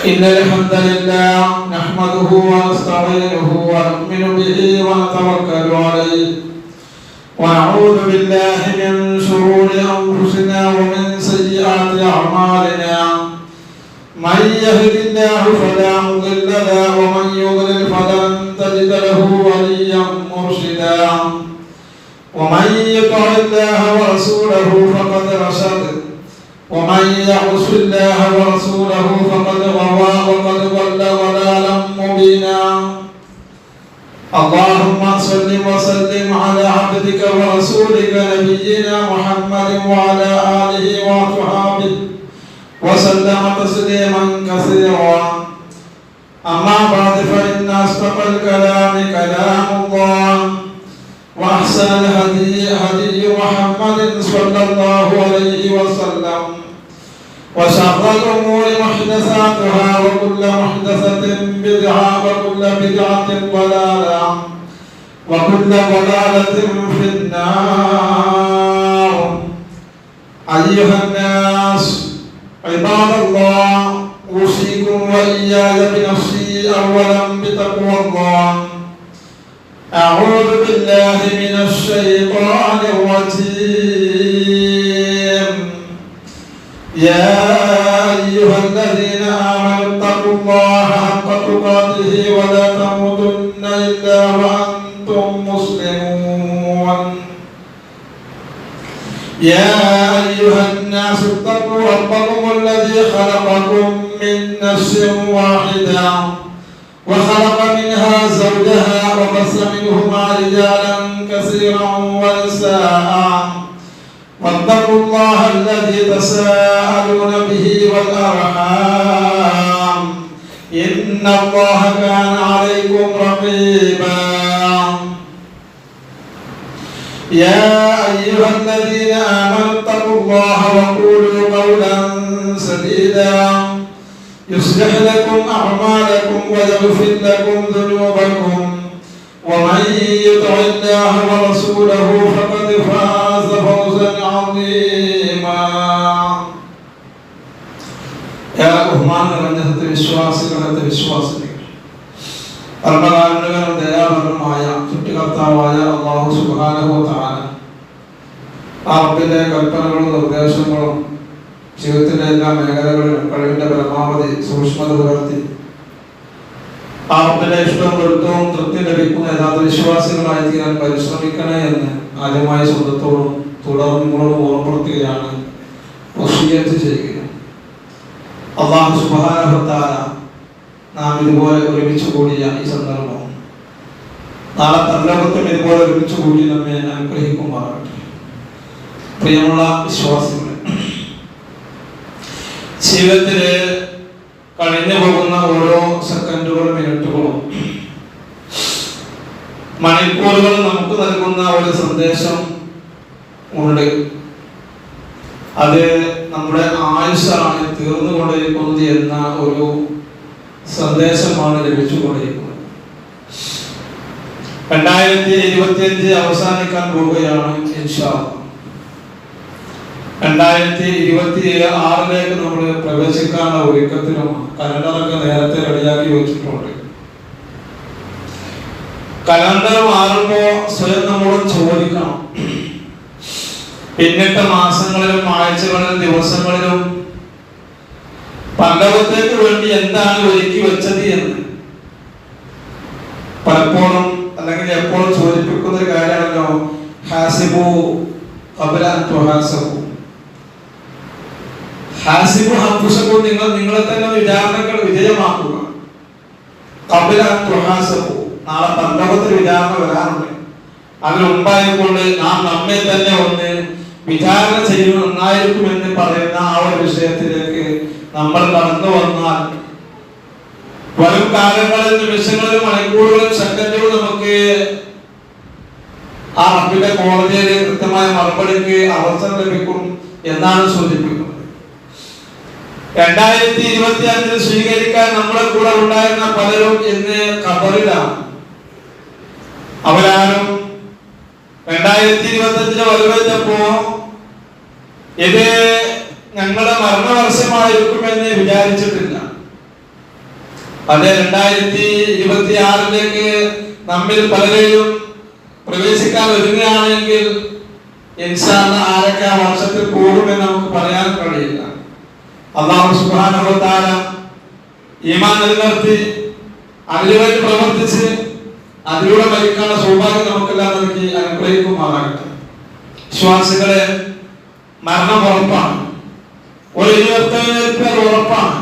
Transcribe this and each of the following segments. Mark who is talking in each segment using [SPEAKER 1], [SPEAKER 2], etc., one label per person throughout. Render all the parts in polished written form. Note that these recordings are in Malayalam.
[SPEAKER 1] إن الحمد لله نحمده ونستعينه ونؤمن به ونتوكل عليه ونعوذ بالله من شرور أنفسنا ومن سيئات أعمالنا من يهد الله فلا مضل له ومن يضلل فلن تجد له وليا مرشدا ومن يطع الله ورسوله فقد رشد ومن يعص الله ورسوله فقد غوى وقد ضل ضلالا مبينا اللهم صل وسلم على عبدك ورسولك نبينا محمد وعلى آله وصحبه وسلم تسليما كثيرا أما بعد فإن أصدق الكلام كلام الله وأحسن الهدي هدي محمد صلى الله عليه وسلم وشر الأمور محدثاتها وكل محدثة بدعة وكل بدعة ضلالة وكل ضلالة في النار أيها الناس عباد الله أوصيكم وإياي بنفسي أولا بتقوى الله أعوذ بالله من الشيطان الرجيم يا أيها الذين آمنوا اتقوا الله حق تقاته ولا تموتن إلا وأنتم مسلمون يا أيها الناس اتقوا ربكم الذي خلقكم من نفس واحدة وخلق منها زوجها وبث منهما رجالا كثيرا ونساء واتقوا الله الذي تساءلون به والأرحام إن الله كان عليكم رقيبا يا أيها الذين آمنوا اتقوا الله وقولوا قولا سديدا يصلح لكم أعمالكم ويغفر لكم ذنوبكم ومن يطع الله ورسوله فقد فاز فوزا عظيما يا رحمن رحمة വിശ്വാസികളെ വിശ്വാസികൾ പരമകാരുണ്യകനും ദയാപരനുമായ സൃഷ്ടികർത്താവായ അല്ലാഹു സുബ്ഹാനഹു വ തആല ആ റബ്ബിന്റെ കൽപ്പനകളും നിർദ്ദേശങ്ങളും ജീവിതത്തിലെ എല്ലാ മേഖലകളിലും കഴിവിന്റെ പരമാവധി സൂക്ഷ്മത പുലർത്തി ആ റബ്ബിന്റെ ഇഷ്ടവും പൊരുത്തവും തൃപ്തി ലഭിക്കുന്ന യഥാർത്ഥ വിശ്വാസികളായി തീരാൻ പരിശ്രമിക്കണേ എന്ന് ആദ്യമായി സ്വന്തത്തോടും തുടർന്ന് നിങ്ങളോട് ഓർമ്മപ്പെടുത്തുകയാണ് വസിയ്യത്ത് ചെയ്യുക. അല്ലാഹു സുബ്ഹാനഹു വ തആല നാം ഇതുപോലെ ഒരുമിച്ച് കൂടിയ ഈ സന്ദർഭം നാളെ പരലോകത്തും ഇതുപോലെ ഒരുമിച്ച് കൂടി നമ്മെ അനുഗ്രഹിക്കുമാറാകട്ടെ. പ്രിയമുള്ള വിശ്വാസികളെ, ജീവിതത്തില് കഴിഞ്ഞു പോകുന്ന ഓരോ സെക്കൻഡുകളും മിനിറ്റുകളും മണിക്കൂറുകളും നമുക്ക് നൽകുന്ന ഒരു സന്ദേശം ഉണ്ട്. അത് നമ്മുടെ ആയുസ്സാണ് തീർന്നുകൊണ്ടിരിക്കുന്നത് എന്ന ഒരു സന്ദേശമാണ് ലഭിച്ചുകൊണ്ടിരിക്കുന്നത്. 2025 അവസാനിക്കാൻ പോവുകയാണ്. ഇൻഷാ അല്ലാഹ് 2026 നമ്മൾ പ്രവേശിക്കാനുള്ള ഒരുക്കത്തിലുമാണ്. കലണ്ടറൊക്കെ നേരത്തെ റെഡിയാക്കി വെച്ചിട്ടുണ്ട്. കലണ്ടർ മാറുമ്പോൾ സ്വയം നമ്മളോട് ചോദിക്കണം, പിന്നിട്ട മാസങ്ങളിലും ആഴ്ചകളിലും ദിവസങ്ങളിലും പരലോകത്തേക്ക് വേണ്ടി എന്താണ് ഒരുക്കി വെച്ചത് എന്ന്. പലപ്പോഴും അല്ലെങ്കിൽ എപ്പോഴും സൂചിപ്പിക്കുന്ന ഒരു കാര്യമാണല്ലോ, ഹാസിബു ഖബ്ല അൻ തുഹാസബു. ഹാസിബു അൻഫുസകും, നിങ്ങൾ നിങ്ങളെ തന്നെ വിചാരണകൾ വിധേയമാക്കുക. ഖബ്ല അൻ തുഹാസബു, നാളെ പരലോകത്തിൽ വിചാരണ വരാറുണ്ട്. അതിന് മുമ്പായിക്കൊണ്ട് നാം നമ്മെ തന്നെ ഒന്ന് വിചാരണ ചെയ്യുന്നത് നന്നായിരിക്കുമെന്ന് പറയുന്ന ആ ഒരു വിഷയത്തിലേക്ക് നമ്മൾ കടന്നു വന്നാൽ വരും കാലങ്ങളിൽ നിമിഷങ്ങളിലും മണിക്കൂറുകളും സെക്കൻഡുകളും നമുക്ക് ആ റബ്ബിന്റെ കോടതിയിൽ കൃത്യമായ മറുപടിക്ക് അവസരം ലഭിക്കും എന്നാണ് സൂചിപ്പിക്കുന്നത്. 2025 സ്വീകരിക്കാൻ നമ്മുടെ കൂടെ ഉണ്ടായിരുന്ന പലരും ഇന്ന് ഖബറിലാണ്. അവരാരും 2025 വരവേറ്റപ്പോ ഇത് ഞങ്ങളുടെ മരണവർഷമായിരിക്കുമെന്ന് വിചാരിച്ചിട്ടില്ല. അതേ 2026 നമ്മിൽ പലരെയും പ്രവേശിക്കാൻ ഒരുങ്ങുകയാണെങ്കിൽ ഇൻഷാ അല്ലാഹ് ആരൊക്കെ ആ വർഷത്തിൽ പോകുമെന്ന് നമുക്ക് പറയാൻ കഴിയില്ല. അല്ലാഹു സുബ്ഹാനഹു വ തആല ഈമാൻ നിലനിർത്തി അതിനുവേണ്ടി പ്രവർത്തിച്ച് അതിലൂടെ മരിക്കാനുള്ള സൗഭാഗ്യം നമുക്കെല്ലാം നൽകി അനുഗ്രഹിക്കുമാറാകട്ടെ. വിശ്വാസികളെ, മരണം ഉറപ്പാണ്. ഒരു ഉറപ്പാണ്.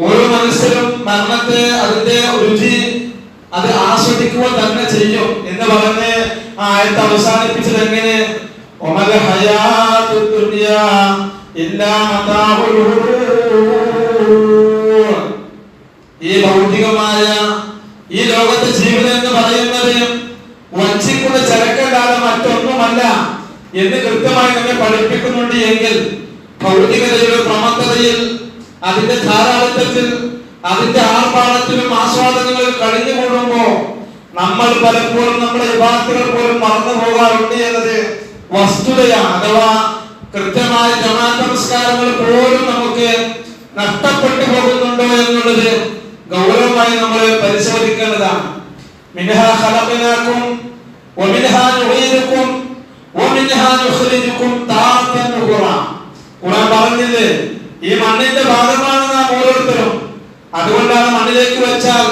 [SPEAKER 1] ഓരോ മനുഷ്യരും മരണത്തെ അതിന്റെ രുചി അത് ആസ്വദിക്കുക തന്നെ ചെയ്യും എന്ന് പറഞ്ഞ് ആ ആയത്ത് അവസാനിപ്പിച്ചത് എങ്ങനെ? ഈ ഭൗതികമായ ഈ ലോകത്തെ ജീവിതം എന്ന് പറയുന്നത് വഞ്ചിക്കുന്ന ചരക്കല്ലാതെ മറ്റൊന്നുമല്ല എന്ന് കൃത്യമായി നമ്മെ പഠിപ്പിക്കുന്നുണ്ട്. എങ്കിൽ ഭൗതികതയുടെ പ്രമത്തതയിൽ, അതിന്റെ ധാരാളിത്തത്തിൽ, അതിന്റെ ആർഭാടത്തിലും ആസ്വാദനങ്ങളിൽ കഴിഞ്ഞുകൂടുമ്പോ നമ്മൾ പലപ്പോഴും നമ്മുടെ വിഭാഗങ്ങൾ പോലും മറന്നു പോകാറുണ്ട് എന്നത് വസ്തുതയാണ്. അഥവാ കൃത്യമായ ജമാഅത്ത് നമസ്കാരങ്ങൾ പോലും നമുക്ക് നഷ്ടപ്പെട്ടു പോകുന്നുണ്ടോ എന്നുള്ളത് ഗൗരവമായി നമ്മൾ പരിശോധിക്കേണ്ടതാണ്. മിൻഹാ ഖലഖനാകും വമിൻഹാ നുഈദുകും വമിൻഹാ നുഖ്രിജുകും താറത്തൻ ഉഖ്റാ. ഖുർആൻ പറഞ്ഞില്ലേ, ഈ മണ്ണിന്റെ ഭാഗമാണ് നാം ഓരോരുത്തരും. അതുകൊണ്ടാണ് മണ്ണിലേക്ക് വെച്ചാൽ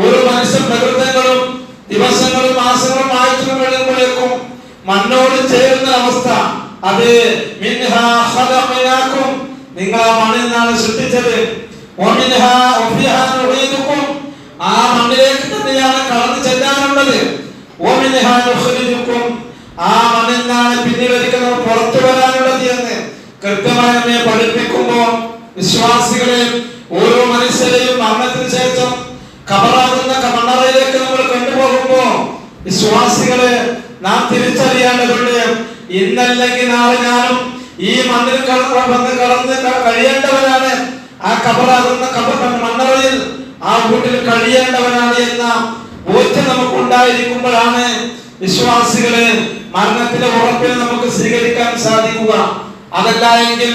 [SPEAKER 1] ഓരോ മനുഷ്യ പ്രകൃതങ്ങളും ദിവസങ്ങളും മാസങ്ങളും ആഴ്ചകളും കഴിയുമ്പോഴേക്കും മണ്ണോട് ചേരുന്ന അവസ്ഥ. അത് മിൻഹാ ഖലഖനാകും, നിങ്ങൾ ആ മണ്ണിൽ നിന്നാണ് സൃഷ്ടിച്ചത്. വമിൻഹാ വഫിഹാ നുഈദുകും, ആ മണ്ണിലേക്ക് തന്നെയാണ് കടന്നു ചെല്ലാനുള്ളത്. വമിൻഹാ നുഖ്രിജുകും, ആ മണ്ണിൽ നിന്നാണ് പിന്നീട് ഒരിക്കലും പുറത്തു വരാനുള്ളത് എന്ന് കൃത്യമായി നമ്മെ പഠിപ്പിക്കുമ്പോ വിശ്വാസികളെ, ഓരോ മനുഷ്യരെയും മരണത്തിന് ശേഷം ഖബറാകുന്ന മണ്ണറയിലേക്ക് നമ്മൾ കൊണ്ടുപോകുമ്പോ വിശ്വാസികളെ നാം തിരിച്ചറിയേണ്ടതുണ്ട്. ഇന്നല്ലെങ്കിൽ നാളെ ഞാനും ഈ മണ്ണിൽ കടന്ന് കഴിയേണ്ടവനാണ്. ആ ഖബറാകുന്ന മണ്ണറയിൽ ആ വീട്ടിൽ കഴിയേണ്ടവനാണ് എന്ന ബോധ്യം നമുക്ക് ഉണ്ടായിരിക്കുമ്പോഴാണ് വിശ്വാസികളെ മരണത്തിന്റെ ഉറപ്പിനെ നമുക്ക് സ്വീകരിക്കാൻ സാധിക്കുക. അതല്ല എങ്കിൽ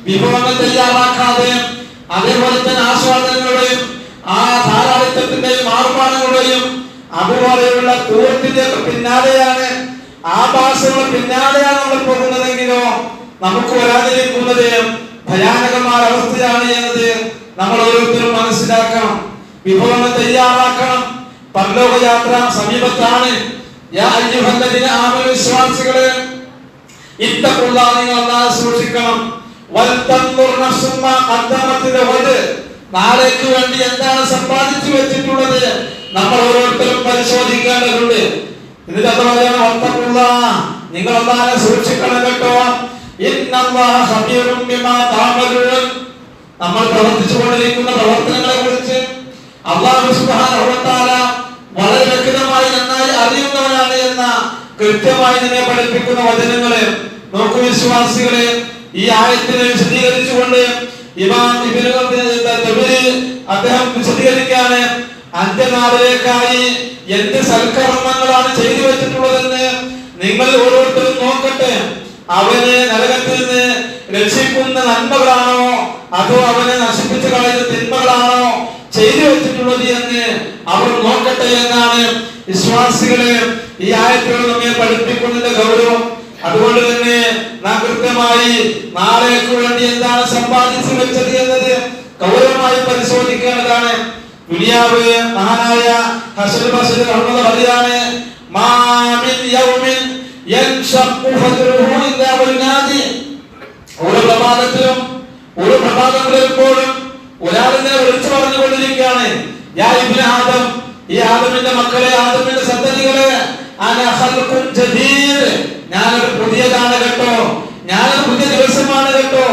[SPEAKER 1] വിഭവങ്ങൾ തയ്യാറാക്കാതെ, അതേപോലെ തന്നെ ആസ്വാദനങ്ങളുടെയും ആ ധാരാളിത്തത്തിന്റെയും ആർഭാടങ്ങളുടെയും അതുപോലെയുള്ള തൂർത്തിന്റെ പിന്നാലെയാണ്, ആഭാസങ്ങളുടെ പിന്നാലെയാണ് നമ്മൾ പോകുന്നതെങ്കിലോ നമുക്ക് വരാതിരിക്കുന്നത് ഭയാനകമായ അവസ്ഥയാണ് എന്നത് നമ്മൾ ഓരോരുത്തരും മനസ്സിലാക്കണം. വിഭവങ്ങൾ തയ്യാറാക്കണം. പരലോക യാത്ര സമീപത്താണ്. യാ അയ്യുഹല്ലദീന ആമനു, വിശ്വാസികളെ, ഇത്തഖുല്ലാഹ, നിങ്ങൾ അല്ലാഹുവിനെ സൂക്ഷിക്കണം. വൽതൻദുർ നഫ്സും മാ ഖദ്ദമത് ലഗദ്, നാളേക്ക് വേണ്ടി എന്താണ് സമ്പാദിച്ചു വെച്ചിട്ടുള്ളത് നമ്മൾ ഓരോരുത്തരും പരിശോധിക്കേണ്ടതുണ്ട്. എന്നിട്ട് അത് പറയാണ്, വത്തഖുല്ലാഹ, നിങ്ങൾ അല്ലാഹുവിനെ സൂക്ഷിക്കണം കേട്ടോ. ഇന്നല്ലാഹ ഖബീറും ബിമാ തഅമലൂൻ, നമ്മൾ പ്രവർത്തിച്ചുകൊണ്ടിരിക്കുന്ന പ്രവർത്തനങ്ങളെ കുറിച്ച് അല്ലാഹു സുബ്ഹാനഹു വ തആല വളരെ വ്യക്തമായി നന്നായി അറിയുന്നവനാണ് എന്ന കൃത്യമായി നമ്മെ പഠിപ്പിക്കുന്ന വചനങ്ങളെ നോക്കൂ വിശ്വാസികളെ. ഈ ആയത്തിനെ വിശദീകരിച്ചുകൊണ്ട് ഇമാം ഇബ്നു തബരി അദ്ദേഹം വിശദീകരിക്കാണ്, അന്ത്യനാളിലേക്കായി എന്ത് സൽക്കർമ്മങ്ങളാണ് ചെയ്തു വെച്ചിട്ടുള്ളതെന്ന് നിങ്ങൾ ഓരോരുത്തരും നോക്കട്ടെ. അവനെ നരകത്തിൽ നിന്ന് രക്ഷിക്കുന്ന നന്മകളാണോ അതോ അവനെ നശിപ്പിച്ചു കളയുന്ന തിന്മകളാണോ ചെയ്തു വെച്ചിട്ടുള്ളത് എന്ന് അവർ നോക്കട്ടെ എന്നാണ് വിശ്വാസികളെ ഈ ആയത്തുകൾ നമ്മെ പഠിപ്പിക്കുന്നതിന്റെ ഗൗരവം. അതുകൊണ്ട് തന്നെ നാം കൃത്യമായി നാളേക്ക് വേണ്ടി എന്താണ് സമ്പാദിച്ചു വെച്ചത് എന്നത് ഗൗരവമായി പരിശോധിക്കേണ്ടതാണ്. ദുനിയാവ് മഹാനായ ഹസൻ ബസ്രി റഹ്മത്തുള്ളാഹി പറയാണ്, മാ മിൻ യൗമിൻ യൻഷഖു ഫദ്റുഹു ഇല്ലാ വൽനാദി, ഓരോ പ്രഭാതം വരുമ്പോഴും ഒരാളിനെ വിളിച്ചു പറഞ്ഞുകൊണ്ടിരിക്കുകയാണ്, യാ ഇബ്നു ആദം, ഈ ആദമിന്റെ മക്കളെ, ആദമിന്റെ സന്തതികളെ, അന ഖൽഖുൻ ജദീദ്, ഞാനൊരു പുതിയതാണ് കേട്ടോ, ഞാനൊരു പുതിയ ദിവസമാണ് കേട്ടോ,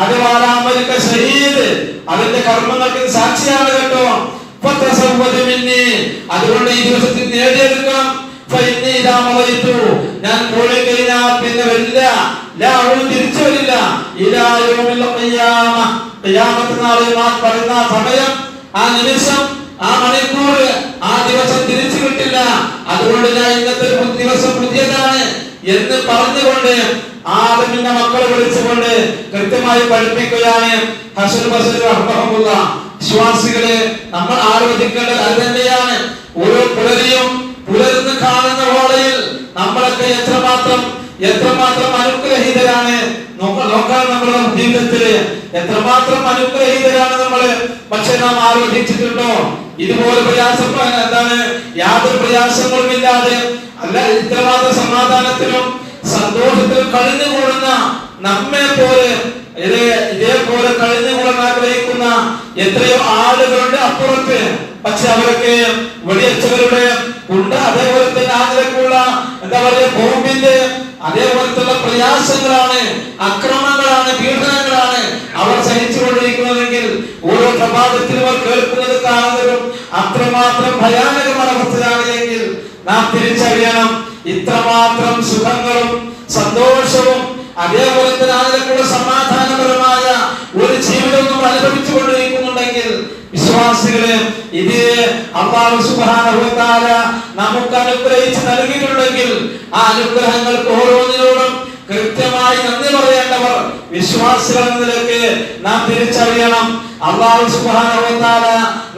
[SPEAKER 1] അത് വാരാമലിക ഷഹീദ്, അതിന്റെ കർമ്മങ്ങൾക്ക് സാക്ഷിയാണ് കേട്ടോ. ഫതസവ്വദ് മിന്നി, അതുകൊണ്ട് ഈ ദിവസത്തിൽ നേടിയെടുക്കണം. ഫഇന്നി ഇദാ മളയിതു, ഞാൻ പോയി കഴിഞ്ഞാൽ പിന്നെ വരില്ല, ലാ തിരിച്ചു വരില്ല. ഇലാ യൗമിൽ ഖിയാമ, ഖിയാമത്ത് നാളിൽ പറയുന്ന സമയം, ആ നിമിഷം, ആ മണിക്കൂർ, ആ ദിവസം തിരിച്ചു കിട്ടില്ല. അതുകൊണ്ട് ഞാൻ ഇന്നത്തെ ദിവസം പുതിയതാണ് എന്ന് പറഞ്ഞുകൊണ്ട് ആദമിന്റെ മക്കളെ വിളിച്ചുകൊണ്ട് കൃത്യമായി പഠിപ്പിക്കുകയാണ് ഹസൻ ബസരി റഹ്മഹുല്ലാ. വിശ്വാസികളെ നമ്മൾ ആലോചിക്കേണ്ടത് അത് തന്നെയാണ്. ഓരോ പുലരിയും പുലർന്ന് കാണുന്ന വേളയിൽ നമ്മളൊക്കെ എത്രമാത്രം അനുഗ്രഹീതരാണ് നോക്കാൻ നമ്മുടെ ജീവിതത്തില് എത്രമാത്രം അനുഗ്രഹീതരാണ് നമ്മള്. പക്ഷെ നാം ആലോചിച്ചിട്ടുണ്ടോ ഇതുപോലെ യാതൊരു പ്രയാസങ്ങളും ഇല്ലാതെ അല്ല ഇത്രമാത്രം സമാധാനത്തിലും സന്തോഷത്തിലും കഴിഞ്ഞുകൂടുന്ന നമ്മെ പോലെ ഇതേപോലെ കഴിഞ്ഞുകൂടാൻ ആഗ്രഹിക്കുന്ന എത്രയോ ആളുകളുണ്ട് അപ്പുറത്ത്. പക്ഷെ അവരൊക്കെ വെടിയച്ചവരുടെ ഉണ്ട് അതേപോലെ തന്നെ ആഗ്രഹമുള്ള ബോംബിന്റെ അതേപോലത്തുള്ള പ്രയാസങ്ങളാണ്, അക്രമങ്ങളാണ്, പീഡനങ്ങളാണ് അവർ സഹിച്ചുകൊണ്ടിരിക്കുന്നതെങ്കിൽ ഓരോ പ്രഭാതത്തിലും അവർ കേൾക്കുന്നത് കാണുന്നതും അത്രമാത്രം ഭയാനകമായ അവസ്ഥയാണ് എങ്കിൽ നാം തിരിച്ചറിയണം ഇത്രമാത്രം സുഖങ്ങളും സന്തോഷവും അതേപോലെ തന്നെ അതിലേക്കുള്ള സമാധാനപരമായ ഒരു ജീവിതം നമ്മൾ അനുഭവിച്ചു കൊണ്ടിരിക്കുന്നുണ്ടെങ്കിൽ വിശ്വാസികളെ ഇത് അല്ലാഹു സുബ്ഹാനഹു വ തആല നമുക്ക് അനുഗ്രഹിച്ച് നൽകിയിട്ടുണ്ടെങ്കിൽ ആ അനുഗ്രഹങ്ങൾക്ക് ഓരോന്നിനോടും കൃത്യമായി നന്ദി പറയേണ്ടവർ വിശ്വാസികൾ എന്ന നിലയ്ക്ക് നാം തിരിച്ചറിയണം. അല്ലാഹു സുബ്ഹാനഹു വ തആല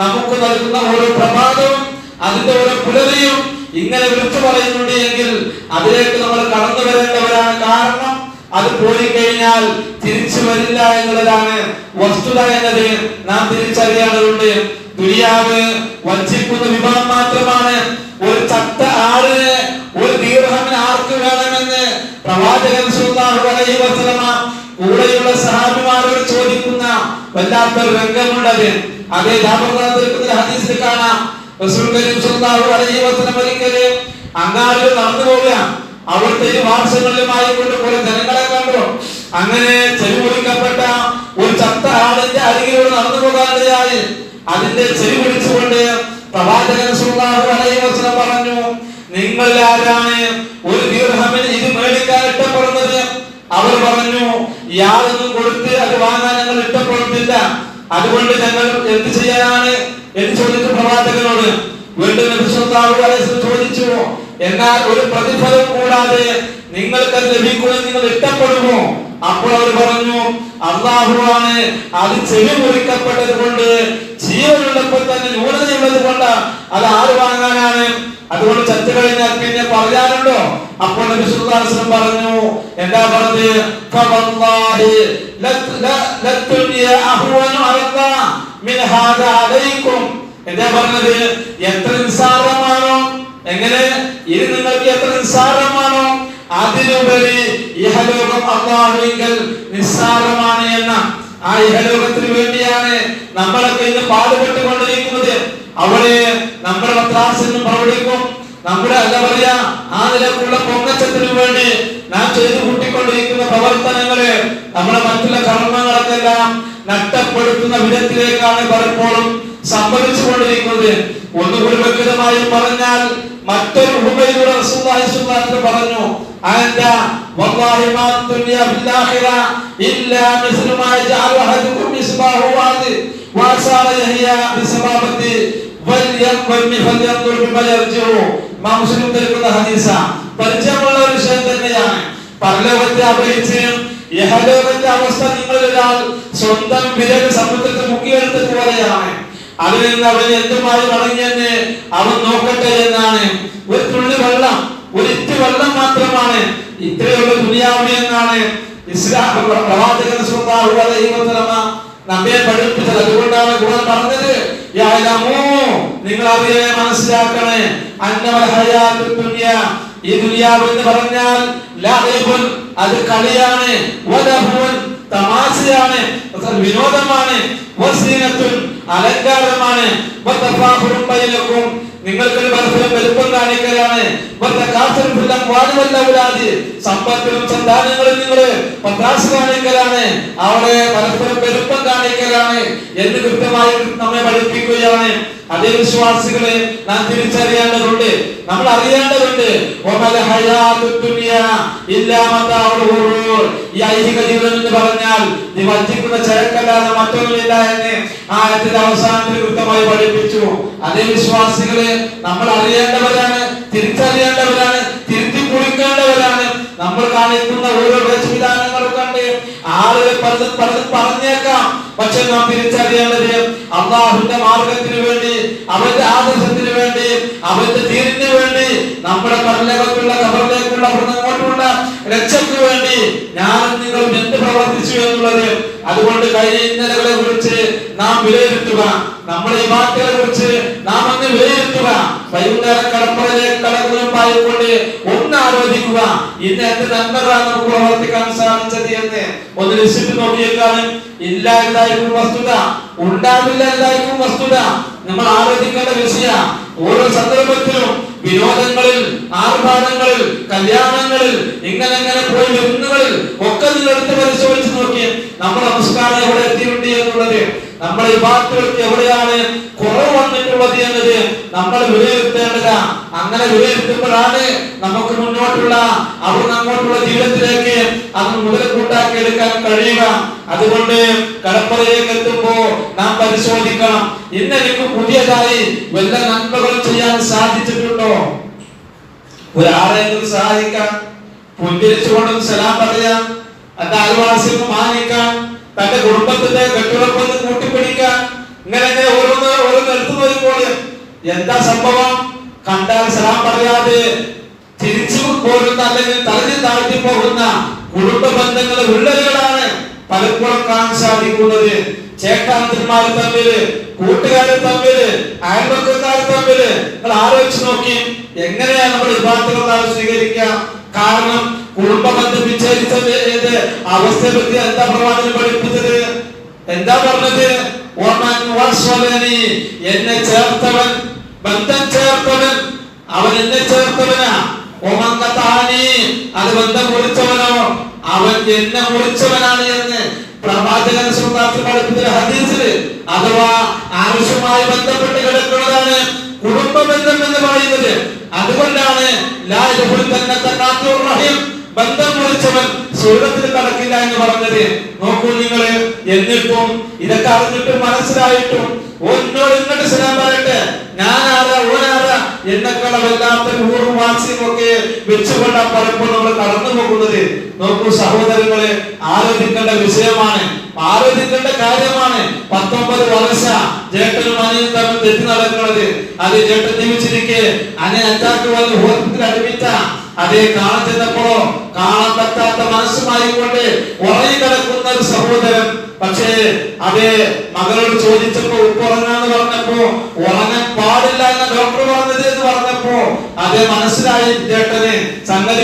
[SPEAKER 1] നമുക്ക് നൽകുന്ന ഓരോ പ്രഭാതവും അതിന്റെ ഓരോ പുലരിയും ഇങ്ങനെ വിളിച്ചു പറയുന്നുണ്ട് എങ്കിൽ അതിലേക്ക് നമ്മൾ കടന്നു വരേണ്ടവരാണ്. കാരണം അത് പോയി കഴിഞ്ഞാൽ തിരിച്ചു വരില്ല എന്നുള്ളതാണ് വസ്തുത എന്നത് നാം തിരിച്ചറിയേണ്ടതുണ്ട്. ദുനിയാവ് വഞ്ചിക്കുന്ന വിഭവം മാത്രമാണ്. ഒരു ചത്ത ആടിന് ഒരു ദീർഘമിന് ആർക്ക് വേണമെന്ന് പ്രവാചകൻ സല്ലല്ലാഹു അലൈഹി വസല്ലമ കൂടെയുള്ള സഹാബിമാരോട് ചോദിക്കുന്ന വല്ലാത്തൊരു രംഗമുണ്ടത്. അതേ ഹദീസിൽ കാണാം. റസൂൽ കരീം സല്ലല്ലാഹു അലൈഹി വസല്ലം ഒരിക്കല് അങ്ങാടിയിൽ നടന്നു പോവുക. അവിടുത്തെ ഈ വാർഷങ്ങളിലുമായി കൊണ്ട് കുറെ ജനങ്ങളെ കണ്ടു. അങ്ങനെ ചെവി മുറിക്കപ്പെട്ട ഒരു ചത്ത ആടിന്റെ അരികിലൂടെ നടന്നു പോകാനിടയായി. അതിന്റെ ചെവി പിടിച്ചുകൊണ്ട് പ്രവാചകൻ സല്ലല്ലാഹു അലൈഹി വസല്ലം പറഞ്ഞു, നിങ്ങൾ ആരാണ് ഒരു ദിർഹമിന് ഇത് മേടിക്കാൻ ഇഷ്ടപ്പെടുന്നത്? അവർ പറഞ്ഞു, യാതൊന്നും കൊടുത്ത് അത് വാങ്ങാൻ ഞങ്ങൾ ഇഷ്ടപ്പെടുന്നില്ല, അതുകൊണ്ട് ഞങ്ങൾ എന്ത് ചെയ്യാനാണ് എന്ന് ചോദിച്ചു പ്രവാചകനോട്. വീണ്ടും നബി സല്ലല്ലാഹു അലൈഹി വസല്ലം ചോദിച്ചു, എന്നാൽ ഒരു പ്രതിഫലം കൂടാതെ നിങ്ങൾക്ക് ലഭിക്കുമെന്ന് നിങ്ങൾ ഇഷ്ടപ്പെടുമോ? അപ്പോൾ അവർ പറഞ്ഞു, അല്ലാഹുവാണ് അത് ചെവി മുറിക്കപ്പെട്ടത് കൊണ്ട് ജീവനുള്ളപ്പോൾ തന്നെ ന്യൂനതയുള്ളത് കൊണ്ട് അത് ആര് വാങ്ങാനാണ്? അതുകൊണ്ട് ചത്തു കഴിഞ്ഞാൽ പിന്നെ പറയാനുണ്ടോ? അപ്പോൾ നബി സല്ലല്ലാഹു അലൈഹി വസല്ലം പറഞ്ഞു, എന്താ പറഞ്ഞത്? ഫവല്ലാഹി ലത്തുനിയ അഹ്വനു അലല്ലാഹ് മിൻ ഹാദാ അലൈക്കും. എന്താ പറഞ്ഞത്? എത്ര നിസ്സാരമാണോ, എങ്ങനെ ഇത് നിങ്ങൾക്ക് എത്ര നിസ്സാരമാണോ അതിലുപരി ഇഹലോകം അല്ലാഹുവിങ്കൽ നിസ്സാരമാണ് എന്ന ആ ഇഹലോകത്തിന് വേണ്ടിയാണ് നമ്മളൊക്കെ ഇന്ന് പാടുപെട്ടുകൊണ്ടിരിക്കുന്നത്. അവിടെ നമ്മുടെ പത്രാസിനും പ്രവർത്തിക്കും, നമ്മുടെ എന്താ പറയാ ആ നിലക്കുള്ള പൊങ്ങച്ചത്തിനു വേണ്ടി നാം ചെയ്തു കൂട്ടിക്കൊണ്ടിരിക്കുന്ന പ്രവർത്തനങ്ങള് നമ്മുടെ മറ്റുള്ള കർമ്മങ്ങളൊക്കെല്ലാം നഷ്ടപ്പെടുത്തുന്ന വിധത്തിലേക്കാണ് പലപ്പോഴും സംഭവിച്ചുകൊണ്ടിരിക്കുന്നത്. ഒന്നുകൂടി വ്യക്തമായി പറഞ്ഞാൽ മറ്റൊരു ഹുബൈബിയുടെ റസൂലുള്ളാഹി സ്വല്ലല്ലാഹു അലൈഹി വസല്ലം പറഞ്ഞു, അൻത വല്ലാഹി മാ ദുനിയ ബിൽ ആഖിറ ഇല്ലാ മിസ്ലു മാ ജഅല അഹദുകും മിസ്ബാഹു വാദി വസാറ യഹ്യ ബിസബാബത്തി വൽയഖ്വൽ ഫൽയൻദുർ ബിമാ യർജു. മുസ്ലിം തരുന്ന ഹദീസ പരിചയമുള്ള ഒരു വിഷയം തന്നെയാണ്. പരലോകത്തെ അപേക്ഷിച്ച് ഇഹലോകത്തെ അവസ്ഥ നിങ്ങളൊരാൾ സ്വന്തം വിരൽ സമുദ്രത്തെ മുക്കിയെടുത്തത് പോലെയാണ്. അതിൽ നിന്ന് അവൻ എന്തുമായി മടങ്ങിയെന്ന് അവൻ നോക്കട്ടെ എന്നാണ്. ഒരു തുള്ളി വെള്ളം, ഒരു ഇറ്റ് വെള്ളം മാത്രമാണ് ഇത്രയുള്ള ദുനിയാവ് എന്നാണ് ഇസ്ലാം പ്രവാചകൻ സല്ലല്ലാഹു അലൈഹി വസല്ലം നമ്മെ പഠിപ്പിച്ചത്. അതുകൊണ്ടാണ് ഖുർആൻ പറഞ്ഞത്, യഅലമൂ, നിങ്ങൾ അറിയണേ, മനസ്സിലാക്കണേ, അന്നൽ ഹയാത്തുദ് ദുനിയ, ഈ ദുനിയാവ് എന്ന് പറഞ്ഞാൽ ലഅബുൻ, അത് കളിയാണ്, വലഹുൻ, തമാശയാണ്, വിനോദമാണ്, വസീനത്തുൻ, അലങ്കാരമാണ്, വതഫാഖുറുൻ ബൈനകും, നിങ്ങൾക്കൊരു പരസ്പരം വലുപ്പം കാണിക്കലാണ്, വതകാസുറുൻ ഫിൽ അംവാലി വൽ ഔലാദി, സമ്പത്തിലും സന്താനങ്ങളിലും നിങ്ങൾ പത്രാസ് കാണിക്കലാണ്, അവിടെ പരസ്പരം വലുപ്പം കാണിക്കലാണ് എന്ന് കൃത്യമായി നമ്മെ പഠിപ്പിക്കുകയാണ്. അതേ വിശ്വാസികളെ നാം തിരിച്ചറിയേണ്ടതുണ്ട്, നമ്മൾ അറിയേണ്ടതുണ്ട്. ഈ ഐഹിക ജീവിതം എന്ന് പറഞ്ഞാൽ ഈ വഞ്ചിക്കുന്ന ചരക്കല്ലാതെ മറ്റൊന്നുമില്ല എന്ന് ആയത്തിന്റെ അവസാനത്തിൽ കൃത്യമായി പഠിപ്പിച്ചു. അതേ വിശ്വാസികളെ നമ്മൾ അറിയേണ്ടവരാണ്, തിരിച്ചറിയേണ്ടവരാണ്, തിരുത്തി കുളിക്കേണ്ടവരാണ്. നമ്മൾ കാണിക്കുന്ന ഓരോ വേഷവിധാനങ്ങളും കണ്ട് ആളുകൾ പലതും പറഞ്ഞേക്കാം. പക്ഷെ നാം തിരിച്ചറിയേണ്ടത് അള്ളാഹുവിന്റെ മാർഗത്തിന് വേണ്ടി, അവന്റെ ആദർശത്തിന് വേണ്ടി, അവന്റെ ദീനിന് വേണ്ടി, നമ്മുടെ പരലോകത്തുള്ള ഖബറിലേക്കുള്ള അങ്ങോട്ടുള്ള രക്ഷയ്ക്ക് വേണ്ടി ഞാനും നിങ്ങളും എന്ത് പ്രവർത്തിച്ചു എന്നുള്ളത്. അതുകൊണ്ട് കഴിഞ്ഞ ഇന്നലകളെ കുറിച്ച് നാം വിലയിരുത്തുക, നമ്മുടെ ഈ വാക്കുകളെ കുറിച്ച് നാം ഒന്ന് വിലയിരുത്തുക. വൈകുന്നേരം കടപ്പുറയിലേക്ക് കടക്കുമ്പോണ്ട് ഒന്ന് ആലോചിക്കുക, ഇന്ന് എന്ത് നന്മകളാണ് നമുക്ക് പ്രവർത്തിക്കാൻ സാധിച്ചത് എന്ന് ഒന്ന് ലിസ്റ്റിട്ട് നോക്കിയേക്കാണ്. ഇല്ല എന്തായിരിക്കും വസ്തുത, ഉണ്ടാവില്ല എന്തായിരിക്കും വസ്തുത. നമ്മൾ ആലോചിക്കേണ്ട വിഷയ ഓരോ സന്ദർഭത്തിലും വിനോദങ്ങളിൽ, ആർഭാടങ്ങളിൽ, കല്യാണങ്ങളിൽ, ഇങ്ങനെ പോയി വിരുന്നുകളിൽ ഒക്കെ നിങ്ങൾ എടുത്ത് പരിശോധിച്ച് നോക്കി നമ്മുടെ നമസ്കാരം എവിടെ എത്തിയിട്ടുണ്ട് എന്നുള്ളത്, നമ്മുടെ ഇബാദത്തുകൾക്ക് എവിടെയാണ് കുറവ് വന്നിട്ടുള്ളത് എന്നത് നമ്മൾ വിലയിരുത്തേണ്ടതാ. അങ്ങനെ വിലയിരുത്തുമ്പോഴാണ് നമുക്ക് മുന്നോട്ടുള്ള അവിടുന്ന് അങ്ങോട്ടുള്ള ജീവിതത്തിലേക്ക് അത് മുതൽക്കൂട്ടാക്കി എടുക്കാൻ കഴിയുക. അതുകൊണ്ട് കടപ്പുറയിലേക്ക് എത്തുമ്പോ നാം പരിശോധിക്കണം, ഇന്ന് എനിക്ക് പുതിയതായി വല്ല നന്മകൾ ചെയ്യാൻ സാധിച്ചിട്ടുണ്ടോ? ഒരാളെങ്കിലും സഹായിക്കാൻ, പുഞ്ചിരിച്ചുകൊണ്ടും സലാം പറയാൻ, തന്റെ അയൽവാസിയെ മാനിക്കാൻ, തന്റെ കുടുംബത്തിന്റെ കെട്ടുറപ്പൊന്ന് കൂട്ടിപ്പിടിക്കാൻ, ഇങ്ങനെ ഓരോന്ന് എടുത്തു വരുമ്പോൾ എന്താ സംഭവം? കണ്ടാൽ സലാം പറയാതെ തിരിച്ചു പോകുന്ന അല്ലെങ്കിൽ തലഞ്ഞു താഴ്ത്തി പോകുന്ന കുടുംബ ബന്ധങ്ങളെ വിള്ളലുകളാണ് പലപ്പോഴും കാണാൻ സാധിക്കുന്നത്. ചേട്ടാന്തന്മാർ തമ്മില്, കൂട്ടുകാർ തമ്മില്, അയൽവക്കക്കാർ തമ്മില് നിങ്ങൾ ആലോചിച്ച് നോക്കി എങ്ങനെയാണ് നമ്മൾ വിവാഹങ്ങൾ സ്വീകരിക്കുക? കാരണം കുടുംബ ബന്ധം വിച്ഛേദിച്ചത് അവസ്ഥയെ പറ്റി എന്താ പ്രവാചകൻ പഠിപ്പിച്ചത്? എന്താ പറഞ്ഞത്? എന്നെ ചേർത്തവൻ, ബന്ധം ചേർത്തവൻ, അവൻ എന്നെ ചേർത്തവനാ. അത് ബന്ധം മുറിച്ചവനോ അവൻ എന്നെ മുറിച്ചവനാണ് എന്ന് പ്രവാചകൻ പഠിപ്പിച്ച ഹദീസില്, അഥവാ ആവശ്യമായി ബന്ധപ്പെട്ട് കിടക്കുന്നതാണ് കുടുംബ ബന്ധം എന്ന് പറയുന്നത്. അതുകൊണ്ടാണ് ബന്ധം മുറിച്ചവൻ സ്വർഗ്ഗത്തിൽ കടക്കില്ല എന്ന് പറഞ്ഞത്. നോക്കൂ നിങ്ങള്, എന്നിട്ടും ഇതൊക്കെ അറിഞ്ഞിട്ടും മനസ്സിലായിട്ടും ഒന്നോട് ഇങ്ങോട്ട് സലാം പറയട്ടെ, ഞാനാരാ ഓനാരാ എന്നൊക്കെയുള്ള വല്ലാത്ത ഊറും വാസിയും ഒക്കെ വെച്ചുകൊണ്ട് പലപ്പോഴും നമ്മൾ കടന്നു പോകുന്നത്. നോക്കൂ സഹോദരങ്ങളെ, ആലോചിക്കേണ്ട വിഷയമാണ്, ആലോചിക്കേണ്ട കാര്യമാണ്. 19 വർഷ ജേട്ടനും അനിയും തമ്മിൽ തെറ്റി നടക്കുന്നത്. അത് ജേട്ടൻ ജീവിച്ചിരിക്കെ അനെ അറ്റാക്ക് വന്ന് ഹോസ്പിറ്റലിൽ അഡ്മിറ്റ. അതേ കാണാൻ ചെന്നപ്പോ കാണാൻ പറ്റാത്ത മനസ്സുമായി കൊണ്ട് ഉറങ്ങി കിടക്കുന്ന ഒരു സഹോദരൻ. പക്ഷേ അതേ മകളോട് ചോദിച്ചപ്പോ ഉറങ്ങാന്ന് പറഞ്ഞപ്പോ ഉറങ്ങാൻ പാടില്ല എന്ന ഡോക്ടർ പറഞ്ഞത് എന്ന് പറഞ്ഞപ്പോ അതേ മനസ്സിലായി ചേട്ടന് സംഗതി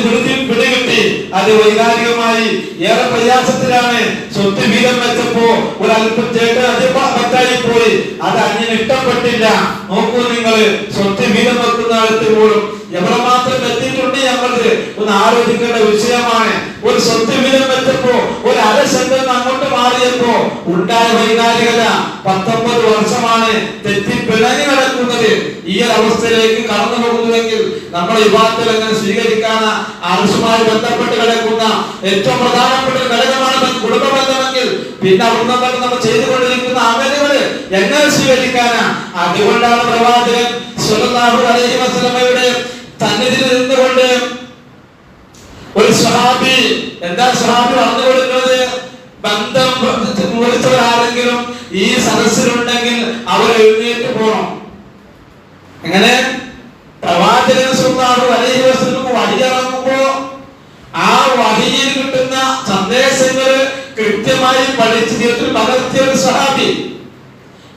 [SPEAKER 1] പിടികിട്ടി. അത് വൈകാരികമായി ഏറെ പ്രയാസത്തിലാണ്. സ്വത്ത് വീതം വെച്ചപ്പോ ഒരല്പം ചേട്ടൻ പറ്റായി പോയി. അത് അന്യന് ഇഷ്ടപ്പെട്ടില്ല. നോക്കൂ നിങ്ങള്, സ്വത്ത് വീതം വെക്കുന്ന ആളത്ത് പോലും എവിടെ മാത്രം എത്തിയിട്ടുണ്ട് ഞങ്ങൾക്ക് ഒന്ന് ആലോചിക്കേണ്ട വിഷയമാണ്. ഒരു സ്വത്ത് വീതം വെച്ചപ്പോ ഒരു അരശന്തം അങ്ങോട്ട് മാറിയപ്പോ ഉണ്ടായ വൈകാരികത 19 വർഷമാണ് തെറ്റി പിണങ്ങി നടക്കുന്നത്. ഈ ഒരു അവസ്ഥയിലേക്ക് കടന്നു പോകുന്നുവെങ്കിൽ നമ്മൾ വിവാഹത്തിൽ എങ്ങനെ സ്വീകരിക്കാൻ ആവശ്യമായി ബന്ധപ്പെട്ട് കിടക്കുന്ന ഏറ്റവും പ്രധാനപ്പെട്ട ഘടകമാണ് കുടുംബ ബന്ധമെങ്കിൽ പിന്നെ അവിടുന്ന് നമ്മൾ ചെയ്തുകൊണ്ടിരിക്കുന്ന അമലുകള് എങ്ങനെ സ്വീകരിക്കാനാ? അതുകൊണ്ടാണ് പ്രവാചകൻ സ്വല്ലല്ലാഹു അലൈഹി വസല്ലമയുടെ സന്നിധിയിൽ നിന്നുകൊണ്ട് ഒരു സ്വഹാബി, എന്താ സ്വഹാബി പറഞ്ഞു കൊടുക്കുന്നത്? ബന്ധം മുറിച്ചവരാരെങ്കിലും ഈ സദസ്സിലുണ്ടെങ്കിൽ അവർ എഴുന്നേറ്റ് പോകണം. എങ്ങനെ? പ്രവാചകൻ സ്വല്ലല്ലാഹു അലൈഹി വസല്ലം വഹിയിറങ്ങുമ്പോ ആ വഹിയിൽ കിട്ടുന്ന സന്ദേശങ്ങൾ കൃത്യമായി പഠിച്ച് ജീവിതത്തിൽ പകർത്തിയ ഒരു സ്വഹാബി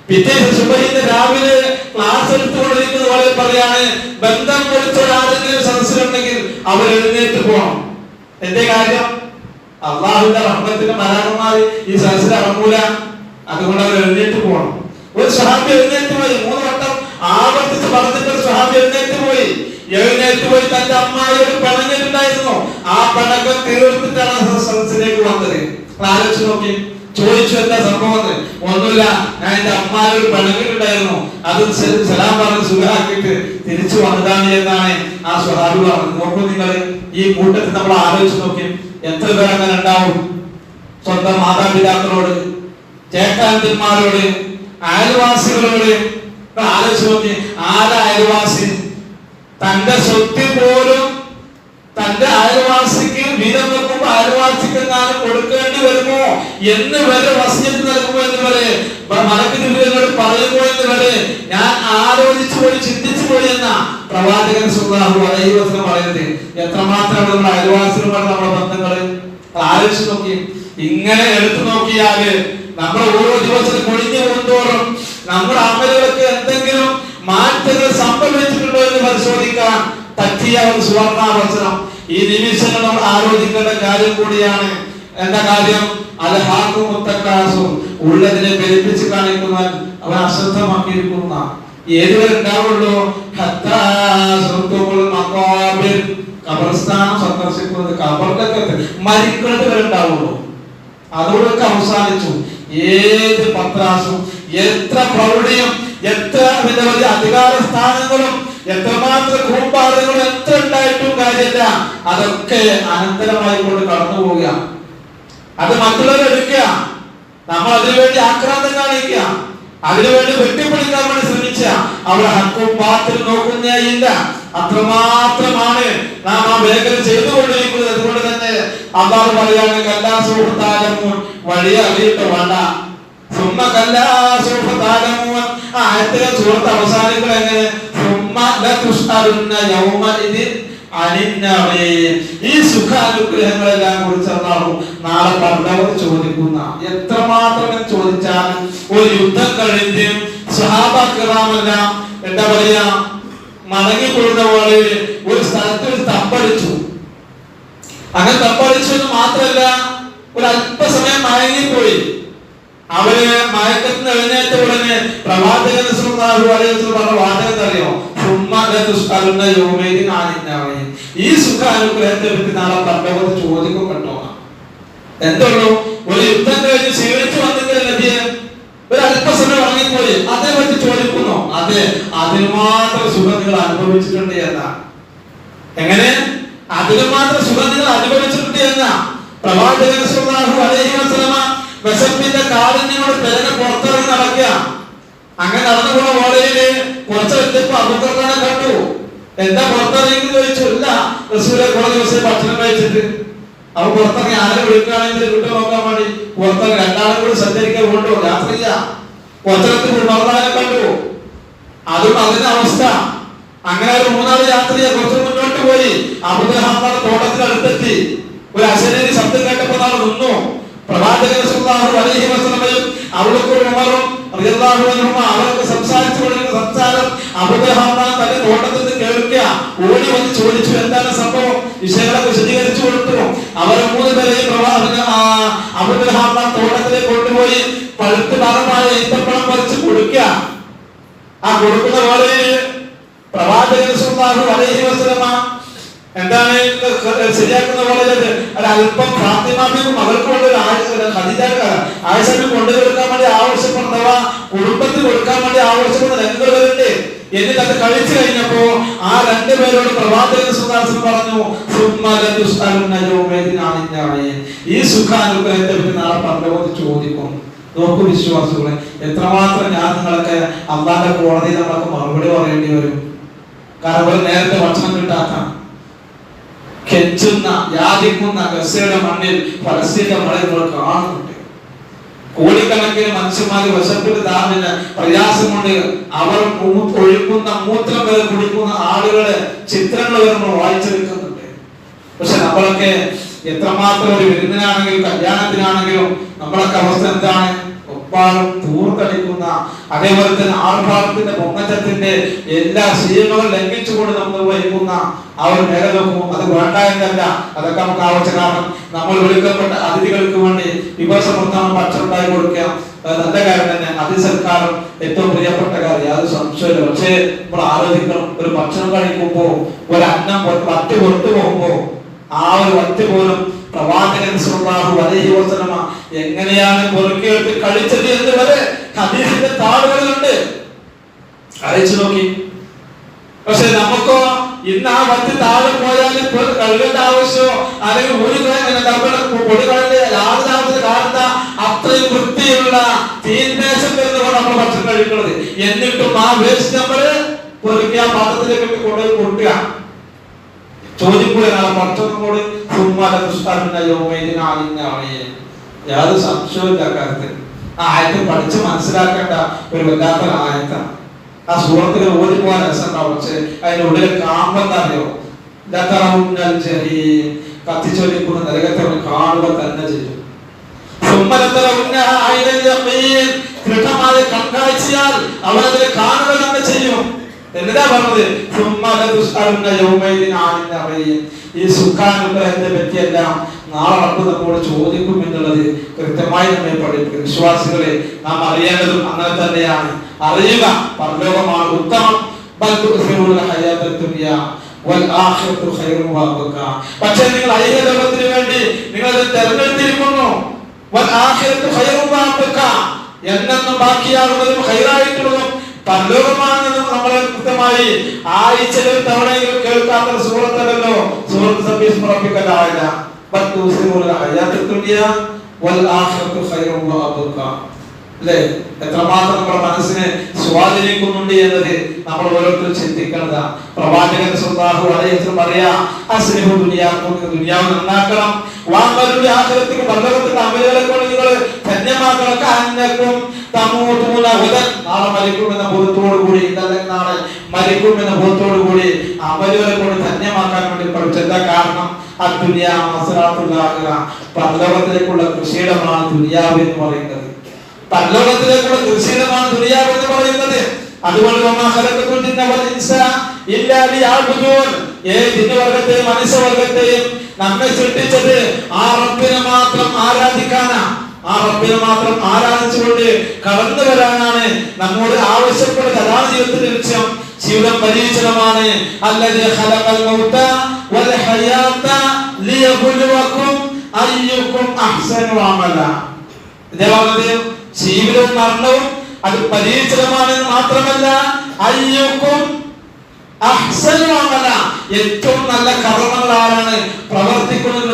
[SPEAKER 1] പിറ്റേ സുബഹിന്റെ രാവിലെ ക്ലാസ് എടുത്തുകൊണ്ടിരിക്കുന്നത് പോലെ പറയാണ്, ബന്ധം മുറിച്ചവരാരെങ്കിലും സദസ്സിലുണ്ടെങ്കിൽ അവർ എഴുന്നേറ്റ് പോകണം. എന്റെ കാര്യം അള്ളാഹുവിന്റെ റഹ്മത്തിന്റെ മലാഖമാർ ഈ സദസ്സിൽ ഇറങ്ങൂല, അതുകൊണ്ട് അവർ എഴുന്നേറ്റ് പോകണം. ഒരു സ്വഹാബി എഴുന്നേറ്റ് പോയി. 3 വട്ടം ആവർത്തിച്ച് പറഞ്ഞിട്ട് സ്വഹാബി എഴുന്നേറ്റ് പോയി. തന്റെ അമ്മായിയോട് പിണങ്ങിയിട്ടുണ്ടായിരുന്നു. ആ പിണക്കം തീർത്തിട്ടാണ് സദസ്സിലേക്ക് വന്നത്. ആലോചിച്ച് നോക്കി, ചോദിച്ചു എന്താ സംഭവം? ഒന്നുമില്ല, ഞാൻ എന്റെ അമ്മായിയോട് പിണങ്ങിയിട്ടുണ്ടായിരുന്നു, അത് സലാം പറഞ്ഞ് സുഖാക്കിയിട്ട് തിരിച്ചു വന്നതാണ് എന്നാണ് ആ സ്വഹാബി പറഞ്ഞത്. നോക്കൂ നിങ്ങൾ, ഈ കൂട്ടത്തിൽ നമ്മൾ ആലോചിച്ച് നോക്കി എത്ര പേർ അങ്ങനെ ഉണ്ടാവും? സ്വന്തം മാതാപിതാക്കളോട്, ചേട്ടാന്തന്മാരോട്, അയൽവാസികളോട് ആലോചിച്ച് നോക്കി. ആരാ അയൽവാസി? തന്റെ സ്വത്തിൽ പോലും തന്റെ അയൽവാസിക്ക് വീതം വെക്കുമ്പോ അയൽവാസിക്കെങ്ങാനും കൊടുക്കേണ്ടി വരുമോ എന്ന് വരെ വസിയത്ത് നൽകുമോ എന്ന് വരെ മലക്ക് ജിബ്രീലിനോട് പറയുമോ എന്ന് വരെ ഞാൻ ആലോചിച്ചു പോയി ചിന്തിച്ചു പോയി എന്ന പ്രവാചകൻ സ്വല്ലല്ലാഹു അലൈഹി വസല്ലം പറയുന്നത്. എത്രമാത്രം നമ്മുടെ അയൽവാസികളുമായിട്ട് നമ്മുടെ ബന്ധങ്ങള് ആലോചിച്ച് നോക്കി. ഇങ്ങനെ എടുത്തു നോക്കിയാല് നമ്മൾ ഓരോ ദിവസം കൊഴിഞ്ഞു പോകുന്തോറും നമ്മുടെ അമലുകൾക്ക് എന്തെങ്കിലും മാറ്റങ്ങൾ സംഭവിച്ചിട്ടുണ്ടോ എന്ന് പരിശോധിക്കാൻ പറ്റിയ ഒരു സുവർണാവസരം ഈ നിമിഷങ്ങൾ നമ്മൾ ആലോചിക്കേണ്ട കാര്യം കൂടിയാണ്. എന്താ കാര്യം? അൽഹാഖും മുത്തക്കാസും, ഉള്ളതിനെ പെരുപ്പിച്ച് കാണിക്കുന്നവൻ അവൻ അശ്രദ്ധമാക്കിയിരിക്കുന്ന. ഏതുവരെ ഉണ്ടാവുള്ളൂ? ഖബർസ്ഥാനം സന്ദർശിക്കുന്നത്, ഖബറിലൊക്കെ മരിക്കുന്നത് വരെ ഉണ്ടാവുള്ളൂ. അതോടൊക്കെ അവസാനിച്ചു. ഏത് പത്രാസും എത്ര പ്രൗഢിയും എത്ര വലിയ അധികാര സ്ഥാനങ്ങളും എത്രമാത്രം കൂമ്പാടുകളും എത്ര ഉണ്ടായിട്ടും കാര്യമില്ല. അതൊക്കെ അനന്തരമായി കൊണ്ട് കടന്നു പോവുക. അത് മറ്റുള്ളവരെടുക്കുക. നമ്മൾ അതിനുവേണ്ടി ആക്രാന്തം കാണിക്കുക, അതിനുവേണ്ടി വെട്ടിപ്പിടിക്കാൻ വേണ്ടി ശ്രമിച്ച അവിടെ ഹക്കും പാത്തിൽ നോക്കുന്നേയില്ല. അത്രമാത്രമാണ് നാം ആ മേഖല ചെയ്തുകൊണ്ടിരിക്കുന്നത്. അതുകൊണ്ട് തന്നെ അള്ളാഹു പറയാണ് കല്ലാ സൗഫ തഅലമൂൻ, വഴി അറിയിട്ട് വേണ്ട. സുമ്മ കല്ലാ സൗഫ തഅലമൂൻ. ആ ആയത്തിലെ സൂറത്ത് അവസാനിക്കുന്നത് എങ്ങനെ? സുമ്മ ലതുസ്അലുന്ന യൗമഇദിൻ അനിൻ നഈം. ഈ സുഖാനുഗ്രഹങ്ങളെല്ലാം കുറിച്ച് അല്ലാഹു നാളെ പരലോകത്ത് ചോദിക്കുന്ന. എത്രമാത്രം ചോദിച്ചാലും ഒരു യുദ്ധം കഴിഞ്ഞ് സ്വഹാബാക്കളെല്ലാം എന്താ പറയാ മടങ്ങിക്കൊള്ളുന്ന പോലെ ഒരു സ്ഥലത്ത് ഒരു തപ്പടിച്ചു. അങ്ങനെ തപ്പടിച്ചു എന്ന് മാത്രമല്ല, ഒരു അല്പസമയം മയങ്ങിപ്പോയി. അവര് മയക്കത്തിന് എഴുന്നേറ്റ ഉടനെ പ്രവാചകൻ സ്വല്ലല്ലാഹു അലൈഹി വസല്ലം പറഞ്ഞ വാചകം അറിയോ? ഈ സുഖാനുഗ്രഹത്തെ പറ്റി നാളെ പരലോകത്ത് ചോദിക്കും കേട്ടോ. എന്തുള്ളൂ? ഒരു യുദ്ധം കഴിഞ്ഞ് ക്ഷീണിച്ചു വന്നെങ്കിൽ നബിയെ ഒരു അല്പസമയം ഉറങ്ങിപ്പോയി, അതേ പറ്റി ചോദിക്കുന്നു. അതെ, അതിന് മാത്രം സുഖം നിങ്ങൾ അനുഭവിച്ചിട്ടുണ്ട് എന്നാണ്. എങ്ങനെ? അതിന് മാത്രം സുഖം നിങ്ങൾ അനുഭവിച്ചിട്ടുണ്ട് എന്ന പ്രവാചകൻ സ്വല്ലല്ലാഹു അലൈഹി വസല്ലം വിശപ്പിന്റെ കാഠിന്യങ്ങളുടെ പേരെ പുറത്തിറങ്ങി നടക്കുക. അങ്ങനെ നടന്നു പോണ വേളയില് കുറച്ച് വെച്ചപ്പോ അബൂബക്കറിനെ കണ്ടു. എന്താ പുറത്തിറങ്ങി ചോദിച്ചു. ഇല്ല റസൂലെ, കുറെ ദിവസം ഭക്ഷണം കഴിച്ചിട്ട്. അവ പുറത്തിറങ്ങി ആരെ വിളിക്കുകയാണെങ്കിൽ വിട്ടു നോക്കാൻ വേണ്ടി പുറത്തിറങ്ങി. രണ്ടാളും കൂടി സഞ്ചരിക്കാൻ കൊണ്ടു യാത്ര ചെയ്യാം. കുറച്ചിടത്ത് മറുനാളെ കണ്ടു. അതും അതിന്റെ അവസ്ഥ. അങ്ങനെ ഒരു മൂന്നാല് യാത്ര ചെയ്യാൻ കുറച്ച് മുന്നോട്ട് പോയി അബൂബക്കർ തോട്ടത്തിനടുത്തെത്തി. ഒരു അശരീരി ശബ്ദം കേട്ടപ്പോൾ നാളെ നിന്നു. പ്രവാചകൻ സ്വല്ലല്ലാഹു അലൈഹി വസല്ലമയും അബൂബക്കർ ഉമറും റളിയല്ലാഹു അൻഹും അവർക്ക് സംസാരിച്ചു കൊണ്ടിരുന്ന സംസാരം അബൂബക്കർ തന്റെ തോട്ടത്തിൽ നിന്ന് കേൾക്കുക. ഓടി വന്ന് ചോദിച്ചു, എന്താണ് സംഭവം? വിഷയങ്ങളെ വിശദീകരിച്ചു കൊടുത്തു. അവർ മൂന്നുപേരെയും അബൂബക്കർ തോട്ടത്തിലേക്ക് കൊണ്ടുപോയി പഴുത്ത് ഭാഗമായ ഈത്തപ്പഴം പറിച്ച് കൊടുക്കുക. ആ കൊടുക്കുന്ന വേളയിൽ പ്രവാചകൻ സ്വല്ലല്ലാഹു അലൈഹി വസല്ലമ എന്താണ് ശരിയാക്കുന്ന പോലെ ഒരല്പം ഫാത്തിമാബിക്ക് മകൾക്ക് കൊണ്ട് ആയിഷക്ക് കൊണ്ടുകൊടുക്കാൻ വേണ്ടി ആവശ്യപ്പെടുന്നവ കുടുംബത്തിൽ കൊടുക്കാൻ വേണ്ടി ആവശ്യപ്പെടുന്ന രംഗങ്ങളുണ്ട്. എന്നിട്ട് അത് കഴിച്ചു കഴിഞ്ഞപ്പോ ആ രണ്ടുപേരോട് പ്രവാചകൻ സുദാസൻ പറഞ്ഞു, ഈ സുഖാനുഗ്രഹത്തെ പറ്റി നാളെ പരലോകത്ത് ചോദിക്കും. നോക്കൂ വിശ്വാസികളെ, എത്രമാത്രം ഞാൻ നിങ്ങളൊക്കെ അള്ളാന്റെ കോടതിയിൽ നമ്മളൊക്കെ മറുപടി പറയേണ്ടി വരും. കാരണം നേരത്തെ ഭക്ഷണം കിട്ടാത്ത കെഞ്ചുന്ന യാചിക്കുന്ന ഗസയുടെ മണ്ണിൽ പലസ്തീന്റെ മഴ നമ്മൾ കാണുന്നുണ്ട്. കോടിക്കണക്കിന് മനുഷ്യന്മാര് വിശപ്പിന് ദാഹിന് പ്രയാസം കൊണ്ട് അവർ ഒഴുക്കുന്ന മൂത്രം വരെ കുടിക്കുന്ന ആളുകളെ ചിത്രങ്ങൾ വരെ നമ്മൾ വായിച്ചെടുക്കുന്നുണ്ട്. പക്ഷെ നമ്മളൊക്കെ എത്രമാത്രം ഒരു വിരുന്നിനാണെങ്കിലും കല്യാണത്തിനാണെങ്കിലും നമ്മളൊക്കെ അവസ്ഥ എന്താണ്? ഒപ്പാടും തൂർത്തടിക്കുന്ന, അതേപോലെ തന്നെ ആർഭാടത്തിന്റെ പൊങ്ങച്ചത്തിന്റെ എല്ലാ ശീലങ്ങളും ലംഘിച്ചുകൊണ്ട് നമ്മൾ വഹിക്കുന്ന ആ ഒരു മേഖല നോക്കും. അത് വേണ്ട എന്നല്ല, അതൊക്കെ നമുക്ക് ആവശ്യ. കാരണം നമ്മൾ വിളിക്കപ്പെട്ട അതിഥികൾക്ക് വേണ്ടി വിഭവസമൃദ്ധമായ ഭക്ഷണം ഉണ്ടായി കൊടുക്കുക, നല്ല കാര്യം തന്നെ. അതിസൽക്കാരം ഏറ്റവും പ്രിയപ്പെട്ട കാര്യം, അത് സംശയമില്ല. പക്ഷേ നമ്മൾ ആലോചിക്കണം, ഒരു ഭക്ഷണം കഴിക്കുമ്പോ ഒരു അന്നം വറ്റ് പുറത്തു പോകുമ്പോ ആ ഒരു വറ്റ് പോലും പ്രവാചകൻ സ്വല്ലല്ലാഹു അലൈഹി വസല്ലമ എങ്ങനെയാണ് പൊറുക്കിയെടുത്ത് കഴിച്ചത് എന്ന് വരെ ഹദീസിന്റെ താളുകളിലുണ്ട്. അയച്ചു നോക്കി. പക്ഷെ നമുക്കോ ഇന്ന് ആ വറ്റ് താഴെ പോയാൽ കഴുകേണ്ട ആവശ്യമോ അല്ലെങ്കിൽ ഒരു പൊടികളുടെ യാതൊരു കാണുന്ന അത്രയും വൃത്തിയുള്ള തീൻമേശം വരുന്നതാണ് നമ്മൾ ഭക്ഷണം കഴിക്കുന്നത്. എന്നിട്ടും ആ വേസ്റ്റ് നമ്മള് പൊറുക്കി ആ പാത്രത്തിലേക്ക് കൊണ്ടുപോയി കൊടുക്കുക. ചോദിക്കൂല നാളെ പടച്ചവനോട് യാതൊരു സംശയമില്ല കാര്യത്തിൽ. ആ ആയത്ത് പഠിച്ച് മനസ്സിലാക്കേണ്ട ഒരു വല്ലാത്ത ആയത്താണ്. ആ സൂറത്തിൽ ഓടിപ്പോകാൻ രസമുണ്ടാവും, പക്ഷെ അതിന്റെ ഉള്ളിൽ കാണുമെന്ന് അറിയോ, കത്തിച്ചൊലിക്കുന്ന നരകത്തെ അവൻ കാണുക തന്നെ ചെയ്യും. ദൃഢമായ കൺകാഴ്ചയാൽ അവൻ അതിനെ കാണുക തന്നെ ചെയ്യും. എന്താ പറഞ്ഞത്? ഈ സുഖാനുഗ്രഹത്തെ പറ്റിയെല്ലാം നാളെ റബ്ബ് നമ്മോട് ചോദിക്കും എന്നുള്ളത് കൃത്യമായി നമ്മെ പഠിപ്പിക്കും. വിശ്വാസികളെ നാം അറിയേണ്ടതും അങ്ങനെ തന്നെയാണ്. അറിയുക, പരലോകമാണ് ഉത്തമം. പക്ഷേ നിങ്ങൾ ഐഹികലോകത്തിന് വേണ്ടി നിങ്ങൾ തെരഞ്ഞെടുത്തിരിക്കുന്നു. എന്നെന്നും ബാക്കിയാകുന്നതും ഹൈറായിട്ടുള്ളതും പരലോകമാണെന്നും നമ്മളെ കൃത്യമായി ആഴ്ചയിൽ തവണയെങ്കിലും കേൾക്കാത്ത സൂറത്തല്ലോ സൂറത്ത് സബീഹ് റബ്ബിക്കലായ അല്ലേ? എത്രമാത്രം നമ്മുടെ മനസ്സിനെ സ്വാധീനിക്കുന്നുണ്ട് എന്നത് നമ്മൾ ഓരോരുത്തരും ചിന്തിക്കേണ്ടതാണ്. പ്രവാചകൻ സല്ലല്ലാഹു അലൈഹി വസല്ലം പറയാ, അസ്ലിഹു ദുനിയാക്കും, ദുനിയാവ് നന്നാക്കണം, വാങ്ങലുടെ ആഖിറത്തിക്ക് പരലോകത്തിന്റെ അമലുകളെ കൊണ്ട് നിങ്ങൾ ധന്യമാക്കണം. അന്നക്കും തമൂതുന ഉദൻ, നാളെ മരിക്കുമെന്ന ബോധത്തോടു കൂടി, ഇന്നല്ലെങ്കിൽ നാളെ മരിക്കുമെന്ന ബോധത്തോടു കൂടി അമലുകളെ കൊണ്ട് ധന്യമാക്കാൻ വേണ്ടി പഠിച്ചു. എന്താ കാരണം? അദ്ദുനിയാ മസ്റാത്തുൽ ആഖിറ, പരലോകത്തിലേക്കുള്ള കൃഷിയിടമാണ് ദുനിയാവ് എന്ന് പറയുന്നത്. പരലോകത്തിലേക്കുള്ള കൃഷിയിടമാണ് ദുനിയാവ് എന്ന് പറയുന്നത്. അതുകൊണ്ട് ജിന്നുവർഗത്തെയും മനുഷ്യവർഗത്തെയും നമ്മെ സൃഷ്ടിച്ചത് ആ റബ്ബിനെ മാത്രം ആരാധിക്കാനാ. ആ റബ്ബിനെ മാത്രം ആരാധിച്ചുകൊണ്ട് കടന്നു വരാനാണ് നമ്മോട് ആവശ്യപ്പെടുന്നത്. അതാണ് ജീവിതത്തിന്റെ ലക്ഷ്യം. ജീവിതം പരീക്ഷണമാണ്. അല്ലദീ ഖലഖൽ മൗത വൽ ഹയാത ലിയബ്ലുവകും അയ്യുക്കും അഹ്സനു അമല. ജീവിതവും മരണവും അത് പരീക്ഷണമാണെന്ന് മാത്രമല്ല, അയ്യുക്കും അഹ്സനു അമല, ഏറ്റവും നല്ല കർമ്മങ്ങൾ ആരാണ് പ്രവർത്തിക്കുന്നത്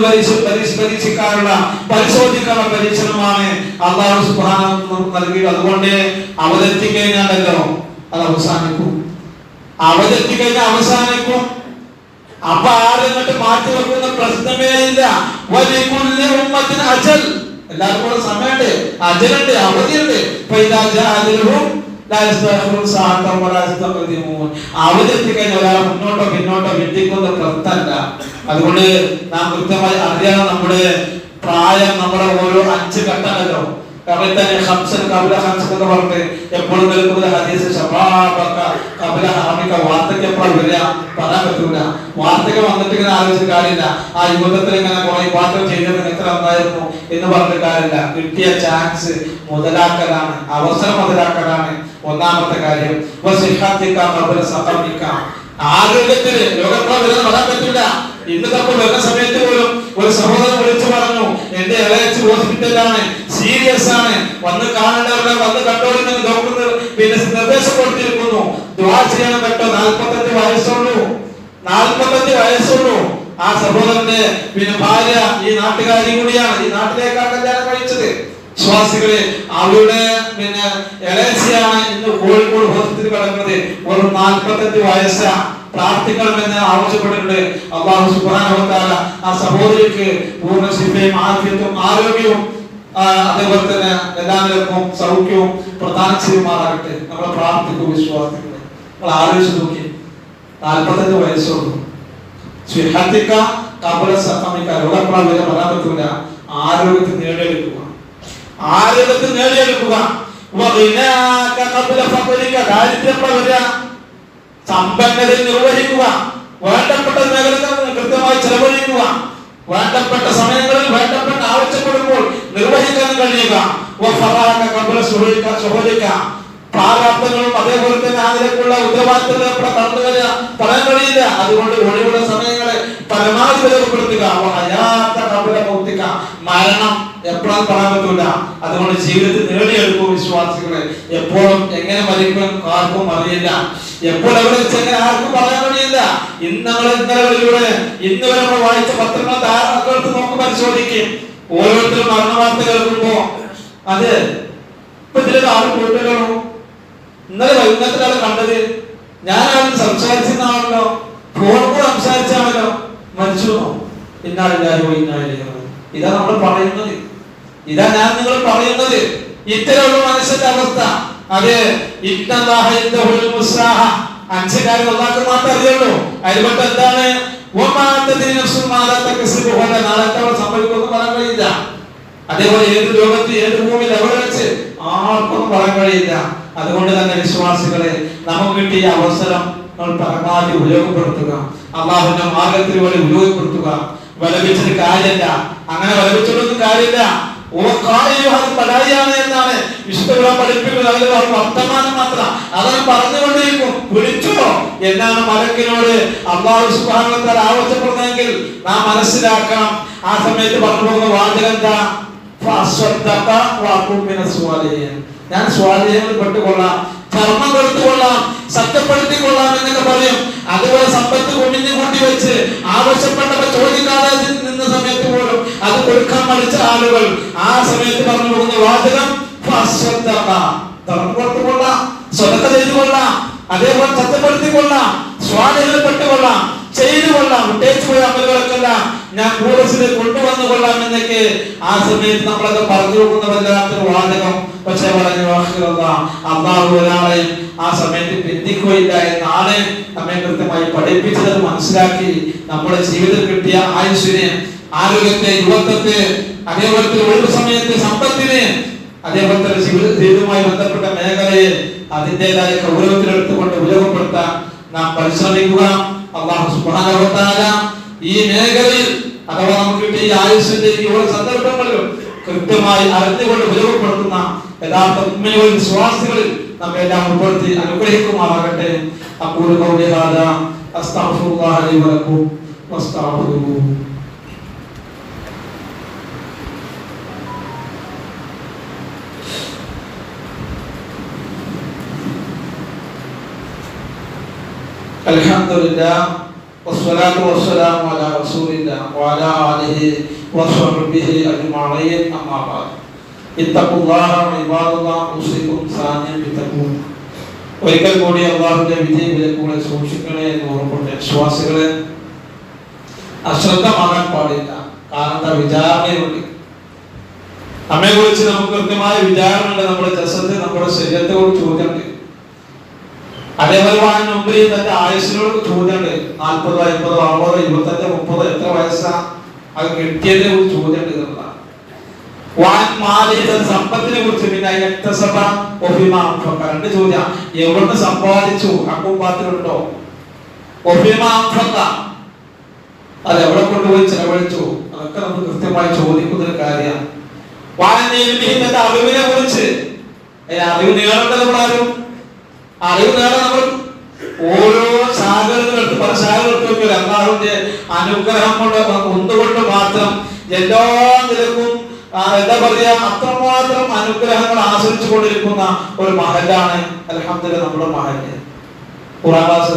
[SPEAKER 1] പരീക്ഷിക്കാനുള്ള പരിശോധിക്കാനുള്ള പരീക്ഷണമാണ് അല്ലാഹു സുബ്ഹാനഹു നമുക്ക് നൽകിയത്. അതുകൊണ്ട് അവതെത്തിക്കഴിഞ്ഞാണല്ലോ അത് അവസാനിക്കും. അവതെത്തിക്കഴിഞ്ഞാൽ അവസാനിക്കും. അപ്പൊ ആരെങ്ങോട്ട് മാറ്റി വെക്കുന്ന പ്രശ്നമേ ഇല്ല. വലികുല്ലി ഉമ്മത്തിന് അജൽ, എല്ലാവർക്കും കൂടെ സമയമുണ്ട്, അജലുണ്ട്, അവധിയുണ്ട്. അവതെത്തിക്കഴിഞ്ഞാൽ ഒരാൾ മുന്നോട്ടോ പിന്നോട്ടോ വിട്ടിക്കുന്ന പ്രശ്നമല്ല. അതുകൊണ്ട് നാം കൃത്യമായി അറിയണം നമ്മുടെ പ്രായം. നമ്മുടെ ഓരോ 5 ഘട്ടമല്ലോ. തന്നെ പറഞ്ഞിട്ട് എപ്പോഴും നിൽക്കുന്നത് ഹദീസ് വാർത്തയ്ക്ക് എപ്പോഴും വരിക പറയാൻ പറ്റൂല. വാർത്തകൾ വന്നിട്ട് ഇങ്ങനെ ആലോചിച്ച കാര്യമില്ല. ആ യുവതത്തിൽ ഇങ്ങനെ കുറെ പാത്രം ചെയ്തത് എത്ര നന്നായിരുന്നു എന്ന് പറഞ്ഞിട്ട് കാര്യമില്ല. കിട്ടിയ ചാൻസ് മുതലാക്കലാണ്, അവസരം മുതലാക്കലാണ് ഒന്നാമത്തെ കാര്യം. ആരോഗ്യത്തിന് രോഗപ്രവ വരുന്ന പറയാൻ പറ്റില്ല. ഇന്ന് തപ്പോൾ വരുന്ന സമയത്ത് പോലും ഒരു സഹോദരൻ വിളിച്ചു പറഞ്ഞു, എന്റെ ഇളയച്ചി ഹോസ്പിറ്റലിലാണ്, സീരിയസ് ആണ്, വന്ന് കാണേണ്ടവരുടെ വന്ന് കണ്ടോളിന്ന് ഡോക്ടർ പിന്നെ നിർദ്ദേശം കൊടുത്തിരിക്കുന്നു, ദുആ ചെയ്യണം കേട്ടോ. 45 വയസ്സുള്ളൂ, 45 വയസ്സുള്ളൂ. ആ സഹോദരന്റെ പിന്നെ ഭാര്യ ഈ നാട്ടുകാരി കൂടിയാണ്. ഈ നാട്ടിലേക്കാണ് കല്യാണം കഴിച്ചത്. വിശ്വാസികളെ, അവരുടെ പിന്നെ ഇളയച്ചിയാണ് ഇന്ന് കോഴിക്കോട് ഹോസ്പിറ്റലിൽ കിടക്കുന്നത്. ഒരു 45 വയസ്സാ. പ്രാർത്ഥിക്കണമെന്ന് ആവശ്യപ്പെട്ടിട്ടുണ്ട്. അല്ലാഹു സുബ്ഹാനഹു വ തആല ആ സഹോദരിക്ക് പൂർണ്ണ ശിഫയും ആഫിയത്തും ആരോഗ്യവും അതേപോലെ തന്നെ എല്ലാവർക്കും സൗഖ്യവും പ്രദാനം ചെയ്യുമാറാകട്ടെ. നമ്മൾ പ്രാർത്ഥിക്കും. വിശ്വാസികളെ, നമ്മൾ ആലോചിച്ച് നോക്കി, 45 വയസ്സുള്ളൂ. രോഗപ്രാബല്യം പറയാൻ പറ്റൂല. ആരോഗ്യത്തിൽ നേടിയെടുക്കുക, ആരോഗ്യത്തിൽ നേടിയെടുക്കുക. ദാരിദ്ര്യം സമ്പന്നതയിൽ നിർവഹിക്കുക. വേണ്ടപ്പെട്ട മേഖലകൾ കൃത്യമായി ചെലവഴിക്കുക. വേണ്ടപ്പെട്ട സമയങ്ങളിൽ വേണ്ടപ്പെട്ട ആവശ്യപ്പെടുമ്പോൾ നിർവഹിക്കാൻ കഴിയുക. പ്രാരാബ്ദങ്ങളും അതേപോലെ തന്നെ അതിലേക്കുള്ള ഉത്തരവാദിത്തങ്ങൾ കടന്നു വരിക പറയാൻ കഴിയില്ല. അതുകൊണ്ട് ഒഴിവുള്ള സമയങ്ങളെ പരമാവധി ഉപയോഗപ്പെടുത്തുക. മരണം എപ്പോഴും പറയാൻ പറ്റൂല. അതുകൊണ്ട് ജീവിതത്തിൽ നേടിയെടുക്കും. വിശ്വാസികളെ, എപ്പോഴും എങ്ങനെ മരിക്കും ആർക്കും അറിയില്ല. എപ്പോൾ എവിടെ വെച്ച് എങ്ങനെ ആർക്കും പറയാൻ കഴിയില്ല. ഇന്നലകളിലൂടെ ഇന്ന് വരെ നമ്മൾ വായിച്ച പത്രങ്ങൾ ധാരാളം നമുക്ക് പരിശോധിക്കും. ഓരോരുത്തരും മരണ വാർത്ത കേൾക്കുമ്പോ അതെ ഇപ്പൊ ഇതിലൊക്കെ ആരും പോയിട്ടോ. ഇന്നലെ വൈകുന്നേരത്തിലാണ് കണ്ടത്. ഞാൻ അവന് സംസാരിച്ചതാണല്ലോ, ഫോൺ കൂടെ സംസാരിച്ചാണല്ലോ. മരിച്ചു. ഇതാ നമ്മൾ പറയുന്നത്, ഇതാ ഞാൻ നിങ്ങൾ പറയുന്നത്. ഇത്തരമുള്ള മനുഷ്യന്റെ അവസ്ഥ. അത് അഞ്ച് കാര്യം അല്ലാഹുവിന് മാത്രമേ അറിയുള്ളൂ. അതിൽപ്പെട്ട എന്താണ്? നാളെ സംഭവിക്കുമെന്ന് പറയാൻ കഴിയില്ല. അതേപോലെ ഏത് ലോകത്ത് ഏത് ഭൂമിയിൽ എവിടെ വെച്ച് ആർക്കൊന്നും പറയാൻ കഴിയില്ല. അതുകൊണ്ട് തന്നെ വിശ്വാസികളെ, നമുക്ക് കിട്ടിയ അവസരം നമ്മൾ പരമാവധി ഉപയോഗപ്പെടുത്തുക, അള്ളാഹുവിന്റെ മാർഗത്തിൽ വഴി ഉപയോഗപ്പെടുത്തുക. വലപിച്ചിട്ട് കാര്യമില്ല, അങ്ങനെ വലപിച്ചിട്ടൊന്നും കാര്യമില്ല. പരാജയാണ് എന്നാണ് വിശുദ്ധ പഠിപ്പിക്കുന്നത്. വർത്തമാനം മാത്രം അതാണ് പറഞ്ഞുകൊണ്ടിരിക്കും. വിളിച്ചോ എന്നാണ് മലക്കിനോട് അല്ലാഹു സുബ്ഹാനഹു വ തആല ആവശ്യപ്പെടുന്നതെങ്കിൽ നാം മനസ്സിലാക്കണം. ആ സമയത്ത് പറഞ്ഞു പോകുന്ന വാചകം എന്താ? ഞാൻ സ്വാധീനങ്ങളിൽ പെട്ടുകൊള്ളാം, ധർമ്മം കൊടുത്തുകൊള്ളാം, സത്യപ്പെടുത്തിക്കൊള്ളാം എന്നൊക്കെ പറയും. അതുപോലെ സമ്പത്ത് കൊണ്ടിഞ്ഞു കൂട്ടി വെച്ച് ആവശ്യപ്പെട്ടവ ചോദിക്കാതെ നിന്ന സമയത്ത് പോലും അത് കൊടുക്കാൻ മടിച്ച ആളുകൾ ആ സമയത്ത് പറഞ്ഞു പോകുന്ന വാചകം ധർമ്മം കൊടുത്തുകൊള്ളാം, സ്വതക്ക ചെയ്തുകൊള്ളാം, അതേപോലെ സത്യപ്പെടുത്തിക്കൊള്ളാം, സ്വാധീനത്തിൽ പെട്ടുകൊള്ളാം, ചെയ്തുകൊള്ളാം, വിട്ടേച്ചു പോയ അമലുകളൊക്കെല്ലാം ഞാൻ കൂടസിൽ കൊണ്ടുവന്നു കൊള്ളാം എന്നൊക്കെ ആ സമയത്ത് നമ്മളൊക്കെ പറഞ്ഞു പോകുന്നവല്ലാത്തൊരു വാചകം. പക്ഷെ പറഞ്ഞു അള്ളാഹു ഒരാളെയും ആ സമയത്ത് പിന്തിക്കുകയില്ല എന്നാണ് നമ്മെ കൃത്യമായി പഠിപ്പിച്ചത്. മനസ്സിലാക്കി നമ്മുടെ ജീവിതത്തിൽ കിട്ടിയ ആയുസ്സിനെ, ആരോഗ്യത്തെ, യുവത്വത്തെ, അതേപോലത്തെ ഒഴിവ് സമയത്തെ, സമ്പത്തിനെ, അതേപോലത്തെ ജീവിതവുമായി ബന്ധപ്പെട്ട മേഖലയെ അതിൻ്റെതായ ഗൗരവത്തിലെടുത്തുകൊണ്ട് ഉപയോഗപ്പെടുത്താൻ നാം പരിശ്രമിക്കുക. അല്ലാഹു സുബ്ഹാനഹു വ തആല ഈ മേഖലയിൽ അഥവാ നമുക്ക് കിട്ടിയ ഈ ആയുസ്സിന്റെ ഈ ഓരോ സന്ദർഭങ്ങളിലും കൃത്യമായി അറിഞ്ഞുകൊണ്ട് ഉപയോഗപ്പെടുത്തുന്ന യഥാർത്ഥ മുഅ്മിനുകളിൽ, വിശ്വാസികളിൽ നമ്മെ എല്ലാം ഉൾപ്പെടുത്തി അനുഗ്രഹിക്കുമാറാകട്ടെ. അഖൂലു ഖൗലി ഹാദാ അസ്തഗ്ഫിറുല്ലാഹ ലി വ ലക്കും വസ്തഗ്ഫിറുഹു. അൽഹംദുലില്ലാഹ് വസ്സലാത്തു വസ്സലാമു അലാ റസൂലില്ലാഹ് വഅലാ ആലിഹി വസ്വഹ്ബിഹി അജ്മഈൻ. അമ്മാ ബഅദ്. ഇത്തഖുല്ലാഹ ഇബാദല്ലാഹ് ഉസീകും സാനിയ ബിത്തഖ്വ. ഒരിക്കൽ കൂടി അല്ലാഹുവിന്റെ വിധി വിലക്കുകളെ സൂക്ഷിക്കണേ എന്ന് ഓർമ്മപ്പെടുത്തട്ടെ. വിശ്വാസികളെ, അശ്രദ്ധമാകാൻ പാടില്ല. കാരണം വിചാരണയുണ്ട്. നമ്മെ കുറിച്ച് നമുക്ക് കൃത്യമായ വിചാരണയുണ്ട്. നമ്മുടെ ജസത്ത്, നമ്മുടെ ശരീരത്തെ കുറിച്ച് ചോദ്യമുണ്ട്. അതേപോലെ തന്റെ ആയുസിനോട് ചോദ്യമുണ്ട്. 40, 50, 60, 25, 30 എത്ര വയസ്സാ അത് കിട്ടിയതിനെ കുറിച്ച് ചോദ്യമുണ്ട് എന്നുള്ളതാണ്. സമ്പത്തിനെ കുറിച്ച് പിന്നെ രണ്ട് ചോദ്യം. എവിടുന്ന് സമ്പാദിച്ചു? അക്കൂപ്പാത്തിലുണ്ടോ? അത് എവിടെ കൊണ്ടുപോയി ചെലവഴിച്ചു? അതൊക്കെ നമുക്ക് കൃത്യമായി ചോദിക്കുന്ന ഒരു കാര്യമാണ്. തന്റെ അറിവിനെ കുറിച്ച് അറിവ് നേടേണ്ടത് നമ്മളാരും അറിവ് നേടാൻ നമ്മൾ ഓരോ ശാഖകളെടുത്ത് പല ശാഖകളെടുത്ത് അല്ലാഹുവിന്റെ അനുഗ്രഹം കൊണ്ട് ഒന്നുകൊണ്ട് മാത്രം എല്ലാ നിലക്കും എന്താ പറയാ അത്രമാത്രം അനുഗ്രഹങ്ങൾ ആസ്വദിച്ചു കൊണ്ടിരിക്കുന്ന ഒരു മഹലാണ് അൽഹംദുലില്ലാഹ് നമ്മുടെ മഹല്. ഖുർആൻ ക്ലാസ്സോ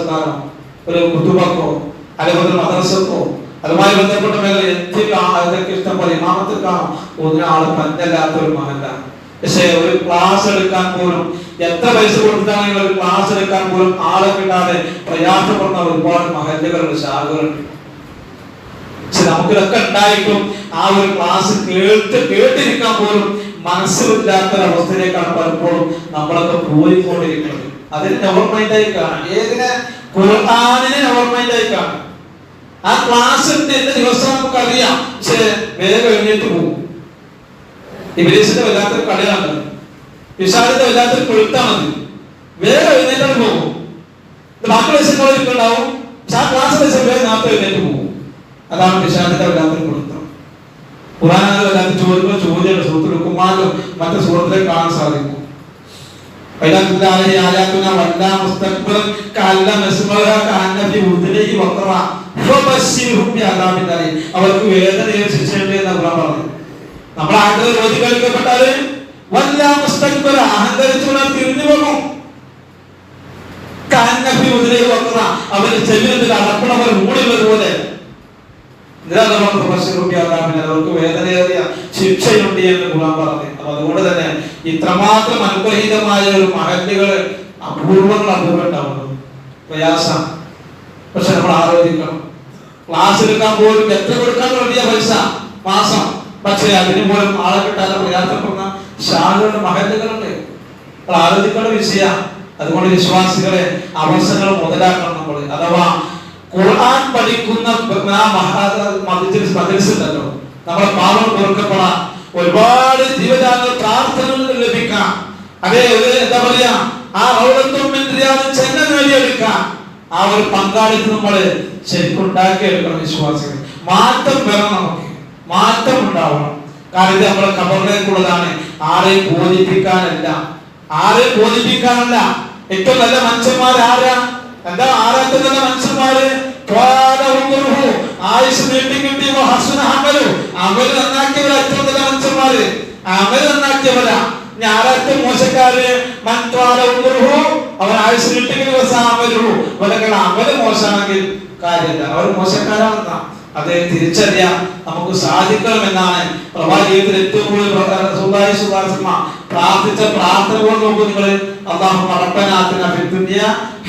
[SPEAKER 1] ഒരു കുതുബക്കോ അല്ലെങ്കിൽ മദ്രസക്കോ അതുമായി ബന്ധപ്പെട്ട മേഖല എന്തൊക്കെ ഇഷ്ടം പോലെ ഇമാമത്തിൽ കാണാം. ഒരാള് പന്നല്ലാത്ത ഒരു മഹലാണ്. പക്ഷേ ഒരു ക്ലാസ് എടുക്കാൻ പോലും എത്ര പൈസ കൊടുത്താണെങ്കിൽ ഒരു ക്ലാസ് എടുക്കാൻ പോലും ആളെ കിട്ടാതെ പ്രയാസപ്പെടുന്ന ഒരുപാട് മഹല്ലുകളുണ്ട്, ശാഖകളുണ്ട്. പക്ഷെ നമുക്കിതൊക്കെ ഉണ്ടായിട്ടും ആ ഒരു ക്ലാസ് കേട്ടിരിക്കാൻ പോലും മനസ്സിലില്ലാത്തൊരവസ്ഥയിലേക്കാണ് പലപ്പോഴും നമ്മളൊക്കെ പോയിക്കൊണ്ടിരിക്കുന്നത്. അതിന് ഗവൺമെന്റായി കാണാം. ഏതിനെ? ഖുർആനിനെ ഗവൺമെന്റായി കാണാം. ആ ക്ലാസ് ഉണ്ട് എന്ന ദിവസം നമുക്കറിയാം. പക്ഷെ വേഗം എഴുന്നേറ്റ് പോകും. ഇബ്ലീസിന്റെ വല്ലാത്തൊരു കളിയാണ്, പിശാചിന്റെ വല്ലാത്തൊരു കൊഴുത്താണത്. വേഗം എഴുന്നേറ്റ് പോകും. ബാക്കി ദിവസങ്ങളിൽ ഉണ്ടാവും. പക്ഷെ ആ ക്ലാസ് ദിവസം വേഗം നേരത്തെ എഴുന്നേറ്റ് പോകും. അതാണ് പിശാചിന്റെ വല്ലാത്തൊരു കൊഴുത്തം. ഖുർആനിൽ വല്ലാത്ത ചോദ്യങ്ങൾ സുഹൃത്ത് ലുഖ്മാനിലും മറ്റു സുഹൃത്തിലെ കാണാൻ സാധിക്കും. അവർക്ക് വേദനയും ശിക്ഷയുണ്ട് എന്ന് ഖുർആൻ പറഞ്ഞു. നമ്മൾ ആഗ്രഹം ചോദിക്കപ്പെട്ടാല് അഹങ്കരിച്ചുകൊണ്ട് തിരിഞ്ഞു പോകും. അവര് ചെല്ലുന്നതിൽ അടപ്പണവർ മൂടിയുള്ളത് പോലെ അവർക്ക് വേദനയേറിയ ശിക്ഷയുണ്ട് എന്ന് ഖുർആൻ പറഞ്ഞു. അപ്പൊ അതുകൊണ്ട് തന്നെ ഇത്രമാത്രം അനുഗ്രഹീതമായ ഒരു മഹല്ലുകൾ അപൂർവങ്ങൾ ഉണ്ടാവുന്നത് പ്രയാസം. പക്ഷെ നമ്മൾ ആലോചിക്കണം, ക്ലാസ് എടുക്കാൻ പോലും എത്ര കൊടുക്കാൻ വലിയ പൈസ മാസം. പക്ഷേ അതിന് പോലും ആളെ കിട്ടാതെ പ്രയാസപ്പെടുന്ന ശാഖകളുടെ മഹല്ലുകളുണ്ട്. ആലോചിക്കേണ്ട വിഷയം. അതുകൊണ്ട് വിശ്വാസികളെ അവസരങ്ങൾ മുതലാക്കണം നമ്മൾ. അഥവാ ഖുർആൻ പഠിക്കുന്ന മദ്രസയുണ്ടല്ലോ, നമ്മളെ പാപം പൊറുക്കപ്പെടാൻ ഒരുപാട് ജീവജാല പ്രാർത്ഥനകൾ ലഭിക്കാം. അതേ ഒരു എന്താ പറയാ, ആ ചെന്ന നേടിയെടുക്കാൻ ആ ഒരു പങ്കാളിത്തം നമ്മള് ശരിക്കും ഉണ്ടാക്കിയെടുക്കണം. വിശ്വാസികൾ മാറ്റം വരണം, നമുക്ക് മാറ്റം ഉണ്ടാവണം. കാരണം ഇത് നമ്മളെ ഖബറിലേക്കുള്ളതാണ്. ആരെയും ബോധിപ്പിക്കാനല്ല, ആരെയും ബോധിപ്പിക്കാനല്ല. ഏറ്റവും നല്ല മനുഷ്യന്മാർ ആരാ? എന്താ ആരാത്ത നല്ല മനുഷ്യന്മാര്? ആയുഷ് നീട്ടിക്കിട്ടി അവര് നന്നാക്കിയവരാ ഏറ്റവും നല്ല മനുഷ്യന്മാര്. അവര് നന്നാക്കിയവരാ. ഞായറാഴ്ച മോശക്കാര് അവൻ ആയുഷ് നീട്ടിക്കുന്ന ദിവസം അവര് മോശമാണെങ്കിൽ കാര്യമില്ല, അവർ മോശക്കാരാണെന്ന അത് തിരിച്ചറിയാൻ നമുക്ക് സാധിക്കണമെന്നാണ് പ്രവാചകത്തിൽ ഏറ്റവും കൂടുതൽ പ്രാർത്ഥിച്ച പ്രാർത്ഥന കൊണ്ട് നോക്കൂ നിങ്ങൾ. അല്ലാഹുമ്മ റബ്ബനാ ആതിനാ ഫിദ് ദുനിയ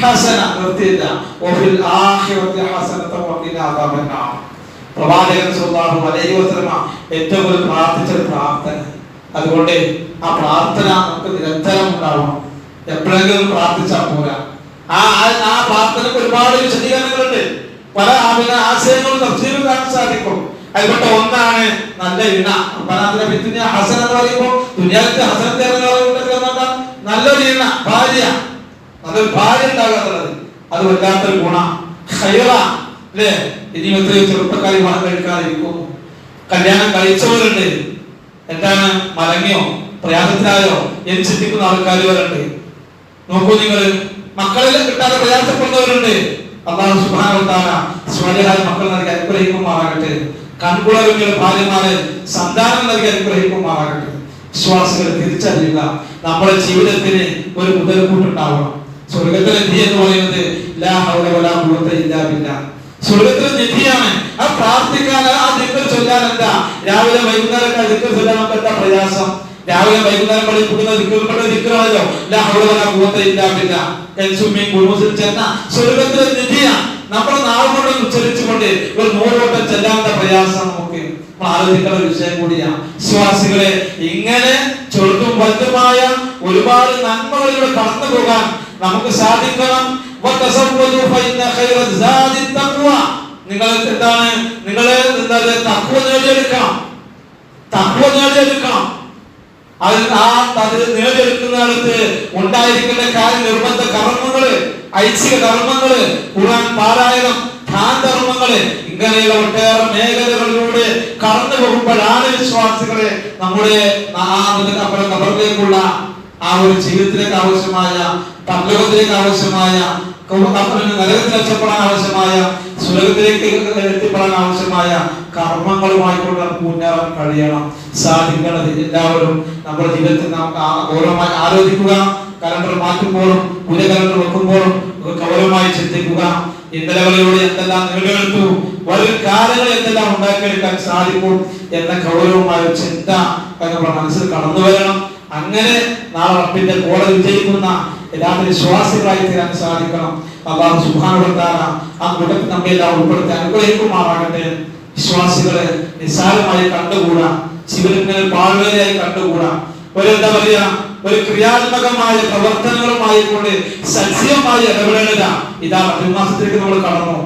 [SPEAKER 1] ഹസന നിർത്തിയില്ല, വഫിൽ ആഖിറതി ഹസനത വഖിനാ അദാബന്നാർ. പ്രവാചകൻ സല്ലല്ലാഹു അലൈഹി വസല്ലം ഏറ്റവും കൂടുതൽ പ്രാർത്ഥിച്ച പ്രാർത്ഥന. അതുകൊണ്ട് ആ പ്രാർത്ഥന നമുക്ക് നിരന്തരം ഉണ്ടാവണം. എപ്പോഴെങ്കിലും പ്രാർത്ഥിച്ചാൽ പോരാ. ആ പ്രാർത്ഥനയ്ക്ക് ഒരുപാട് വിശദീകരണങ്ങളുണ്ട്. പല ആശയങ്ങളും തഫ്സീറിൽ കാണാൻ സാധിക്കും. അതിൽപ്പെട്ട ഒന്നാണ് നല്ല ഇണ. ഹസൻ എന്ന് പറയുമ്പോൾ ദുനിയാവിന്റെ ഹസനത്തെ നല്ലൊരു ഇണ, ഭാര്യ, നല്ലൊരു ഭാര്യ ഉണ്ടാകാറുള്ളത് അത് വല്ലാത്തൊരു ഗുണ ഖൈറ അല്ലേ. ഇനി എത്രയോ ചെറുപ്പക്കാരി വിവാഹം കഴിക്കാതിരിക്കുന്നു. കല്യാണം കഴിച്ചവരുണ്ട്, എന്താണ് മലങ്ങിയോ പ്രയാസത്തിലായോ എന്ന് ചിന്തിക്കുന്ന ആൾക്കാർ വരണ്ട്. നോക്കൂ നിങ്ങൾ, മക്കളെ കിട്ടാതെ പ്രയാസപ്പെടുന്നവരുണ്ട്. അല്ലാഹു സുബ്ഹാനഹു വ തആല സ്വലിഹായ മക്കൾ നൽകി അനുഗ്രഹിക്കുമാറാകട്ടെ. കൺകുളരുള്ള ഭാര്യമാരെ സന്താനം നൽകി അനുഗ്രഹിക്കുമാറാകട്ടെ. വിശ്വാസികൾ തിരിച്ചറിയുക, നമ്മുടെ ജീവിതത്തിന് ഒരു മുതൽക്കൂട്ടുണ്ടാവണം. സ്വർഗത്തിലെ നിധി എന്ന് പറയുന്നത് ലാ ഹൗല വലാ ഖുവത ഇല്ലാ ബില്ലാഹ്. സ്വർഗത്തിലെ നിധിയാണ്. ആ പ്രാർത്ഥിക്കാൻ, ആ ദിക്ർ ചൊല്ലാൻ എന്താ രാവിലെ വൈകുന്നേരം ദിക്ർ ചൊല്ലാൻ നമുക്ക് എന്താ പ്രയാസം? രാവിലെ വൈകുന്നേരം പഠിപ്പിക്കുന്ന ദിക്റാണല്ലോ ലാ ഹൗല വലാ ഖുവത ഇല്ലാ ബില്ലാഹ്. സ്വർഗത്തിലെ നിധിയാണ്. നമ്മുടെ നാവ് കൊണ്ട് ഉച്ചരിച്ചുകൊണ്ട് ഒരു 100 വട്ടം ചെല്ലാത്ത പ്രയാസം നമുക്ക് ആലോചിക്കേണ്ട വിഷയം കൂടിയാണ്. വിശ്വാസികളെ, ഇങ്ങനെ ചെറുതും വലുതുമായ ഒരുപാട് നന്മകളിലൂടെ കടന്നു പോകാൻ നമുക്ക് സാധിക്കണം. നിങ്ങൾ എന്താണ്, നിങ്ങളെ തഖ്വ നേടിയെടുക്കണം. തഖ്വ നേടിയെടുക്കണം. അത് നേടിയെടുക്കുന്നിടത്ത് ഉണ്ടായിരിക്കേണ്ട കാര്യം നിർബന്ധ കർമ്മങ്ങള്, ഐച്ഛിക കർമ്മങ്ങള്, ഖുർആൻ പാരായണം, ധർമ്മങ്ങള്, ഇങ്ങനെയുള്ള ഒട്ടേറെ മേഖലകളിലൂടെ കടന്നു പോകുമ്പോഴാണ് വിശ്വാസികളെ നമ്മുടെ ഖബറിലേക്കുള്ള ആ ഒരു ജീവിതത്തിലേക്ക് ആവശ്യമായ, പരലോകത്തിലേക്ക് ആവശ്യമായ, നരകത്തിൽ രക്ഷപ്പെടാൻ ആവശ്യമായ, സ്വർഗത്തിലേക്ക് എത്തിപ്പെടാൻ ആവശ്യമായ കർമ്മങ്ങളുമായിക്കൊണ്ട് നമുക്ക് മുന്നേറാൻ കഴിയണം, സാധിക്കണം. എല്ലാവരും നമ്മുടെ ജീവിതത്തിൽ നാം ഗൗരവമായി ആലോചിക്കുക. കലണ്ടർ മാറ്റുമ്പോഴും പുതിയ കലണ്ടർ വെക്കുമ്പോഴും ഗൗരവമായി ചിന്തിക്കുക. ഇന്നലകളിലൂടെ എന്തെല്ലാം നേടിയെടുത്തു, വരും കാലങ്ങളിൽ എന്തെല്ലാം ഉണ്ടാക്കിയെടുക്കാൻ സാധിക്കും എന്ന ഗൗരവമായ ചിന്ത നമ്മുടെ മനസ്സിൽ കടന്നു വരണം. അങ്ങനെ നാളെ റബ്ബിന്റെ കോടതി വിജയിക്കുന്ന യഥാർത്ഥ വിശ്വാസികളായി തീരാൻ സാധിക്കണം. അല്ലാഹു സുബ്ഹാനഹു വ തആല ആ കൂട്ടത്തിൽ നമ്മെ എല്ലാം ഉൾപ്പെടുത്തി അനുഗ്രഹിക്കുമാറാകട്ടെ. വിശ്വാസികളെ നിസ്സാരമായി കണ്ടുകൂടാ, ജീവിതത്തിൽ പാഴ്വേലയായി കണ്ടുകൂടാ. എന്താ പറയാ, ഒരു ക്രിയാത്മകമായ പ്രവർത്തനങ്ങളുമായി കൊണ്ട് സജീവമായി ഇടപെടേണ്ടത. ഇതാ റബീഉൽ മാസത്തിലേക്ക് നമ്മൾ കടന്നു.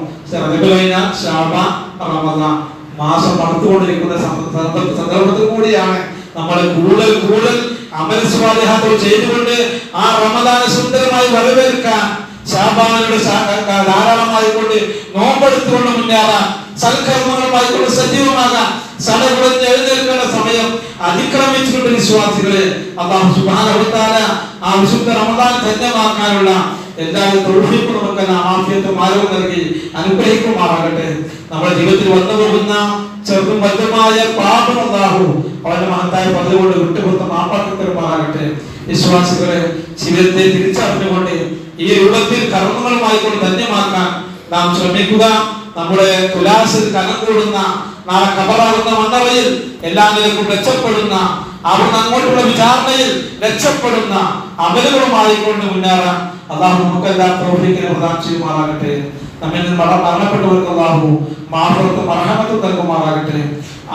[SPEAKER 1] റബീഉൽ കഴിഞ്ഞാൽ ശഅബാൻ, റമദാൻ മാസം നടത്തുകൊണ്ടിരിക്കുന്ന സന്ദർഭത്തിൽ കൂടിയാണ് നമ്മൾ കൂടുതൽ അമൽ സ്വാലിഹാത്തുകൾ ചെയ്തുകൊണ്ട് ആ റമദാനെ സുന്ദരമായി വരവേൽക്കാൻ, ശഅബാനിലൂടെ ധാരാളമായി കൊണ്ട് നോമ്പെടുത്തുകൊണ്ട് മുന്നേറാൻ, സൽക്കർമ്മങ്ങളുമായി കൊണ്ട് സജീവമാകാൻ, സടകുടഞ്ഞ് എഴുന്നേൽക്കേണ്ട സമയം അതിക്രമിച്ചുകൊണ്ട് വിശ്വാസികളെ അല്ലാഹു സുബ്ഹാനഹു വ തആല ആ വിശുദ്ധ റമദാൻ ധന്യമാക്കാനുള്ള എല്ലാ തൗഫീഖും നമുക്ക് ആഫിയത്തും ആരോഗ്യം നൽകി അനുഗ്രഹിക്കുമാറാകട്ടെ. നമ്മുടെ ജീവിതത്തിൽ വന്നു പോകുന്ന ചെറുതും വലുതുമായ പാപം അല്ലാഹു അവന്റെ മഹത്തായ പദവി കൊണ്ട് വിട്ടുകൊടുത്ത മാപ്പാക്കി തരുമാറാകട്ടെ. വിശ്വാസികളെ ജീവിതത്തെ തിരിച്ചറിഞ്ഞുകൊണ്ട് ഈ രൂപത്തിൽ കർമ്മങ്ങളുമായി കൊണ്ട് ധന്യമാക്കാൻ നാം ശ്രമിക്കുക. നമ്മുടെ തുലാസിൽ കനം കൂടുന്ന, നാളെ ഖബറാകുന്ന മണ്ണറയിൽ എല്ലാ നിലക്കും രക്ഷപ്പെടുന്ന, അവിടുന്ന് അങ്ങോട്ടുള്ള വിചാരണയിൽ രക്ഷപ്പെടുന്ന അമലുകളുമായി കൊണ്ട് മുന്നേറാൻ അല്ലാഹു നമുക്കെല്ലാം തൗഫീഖ് പ്രദാനം ചെയ്യുമാറാകട്ടെ. നമ്മിൽ നിന്ന് മരണപ്പെട്ടവർക്ക് അല്ലാഹു മാഫറത്തും മർഹമത്തും നൽകുമാറാകട്ടെ.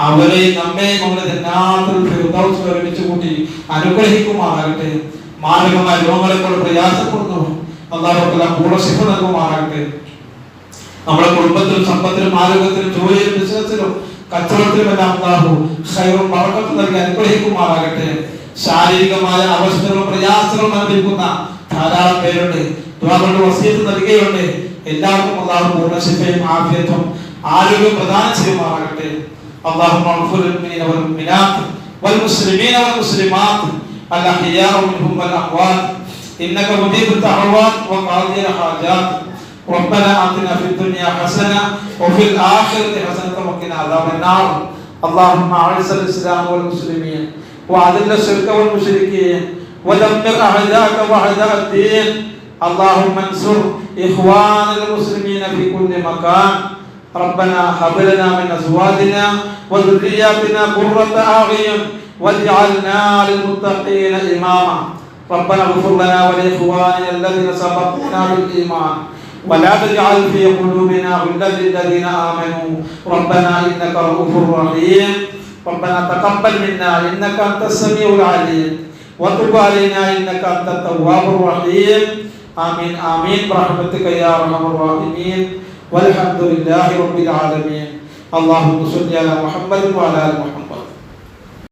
[SPEAKER 1] അവരെ നമ്മെയും അവരുടെ ജന്നാത്തുൽ ഫിർദൗസിൽ ഒരുമിച്ച് കൂട്ടി അനുഗ്രഹിക്കുമാറാകട്ടെ. മാരകമായ രോഗങ്ങളെ കൊണ്ട് പ്രയാസപ്പെടുന്നു അല്ലാഹു തആല പൂർണ്ണ ശിഫ നൽകുമാറാകട്ടെ. നമ്മുടെ കുടുംബത്തിലും സമ്പത്തിലും ആരോഗ്യത്തിലും ജോലിയിലും ബിസിനസ്സിലും കച്ചവടത്തിലും എല്ലാം അല്ലാഹു ഖൈറും ബറക്കത്തും നൽകി അനുഗ്രഹിക്കുമാറാകട്ടെ. ശാരീരികമായ അവസ്ഥകളും പ്രയാസങ്ങളും അനുഭവിക്കുന്ന ധാരാളം പേരുണ്ട്. ദുആ കൊണ്ട് വസിയത്ത് നൽകുകയുണ്ട്. എല്ലാവർക്കും അല്ലാഹു പൂർണ്ണ ശിഫയും ആഫിയത്തും ആരോഗ്യം പ്രദാനം ചെയ്യുമാറാകട്ടെ. اللهم اغفر للمؤمنين والمؤمنات والمسلمين والمسلمات الأحياء منهم والأموات إنك مجيب الدعوات وقاضي الحاجات. ربنا آتنا في الدنيا حسنة وفي الآخرة حسنة وقنا عذاب النار. اللهم أعز الإسلام والمسلمين وأذل الشرك والمشركين ودمر أعداءك وأعداء الدين. اللهم انصر إخوان المسلمين في كل مكان. ربنا هب لنا من أزواجنا وذرياتنا قرة أعين واجعلنا للمتقين إماما. ربنا اغفر لنا ولإخواننا الذين سبقونا بالإيمان ولا تجعل في قلوبنا غلا للذين آمنوا ربنا إنك رؤوف رحيم. ربنا تقبل منا إنك أنت السميع العليم وتب علينا إنك أنت التواب الرحيم. آمين آمين برحمتك يا أرحم الراحمين والحمد لله رب العالمين. اللهم صل على محمد وعلى آل محمد.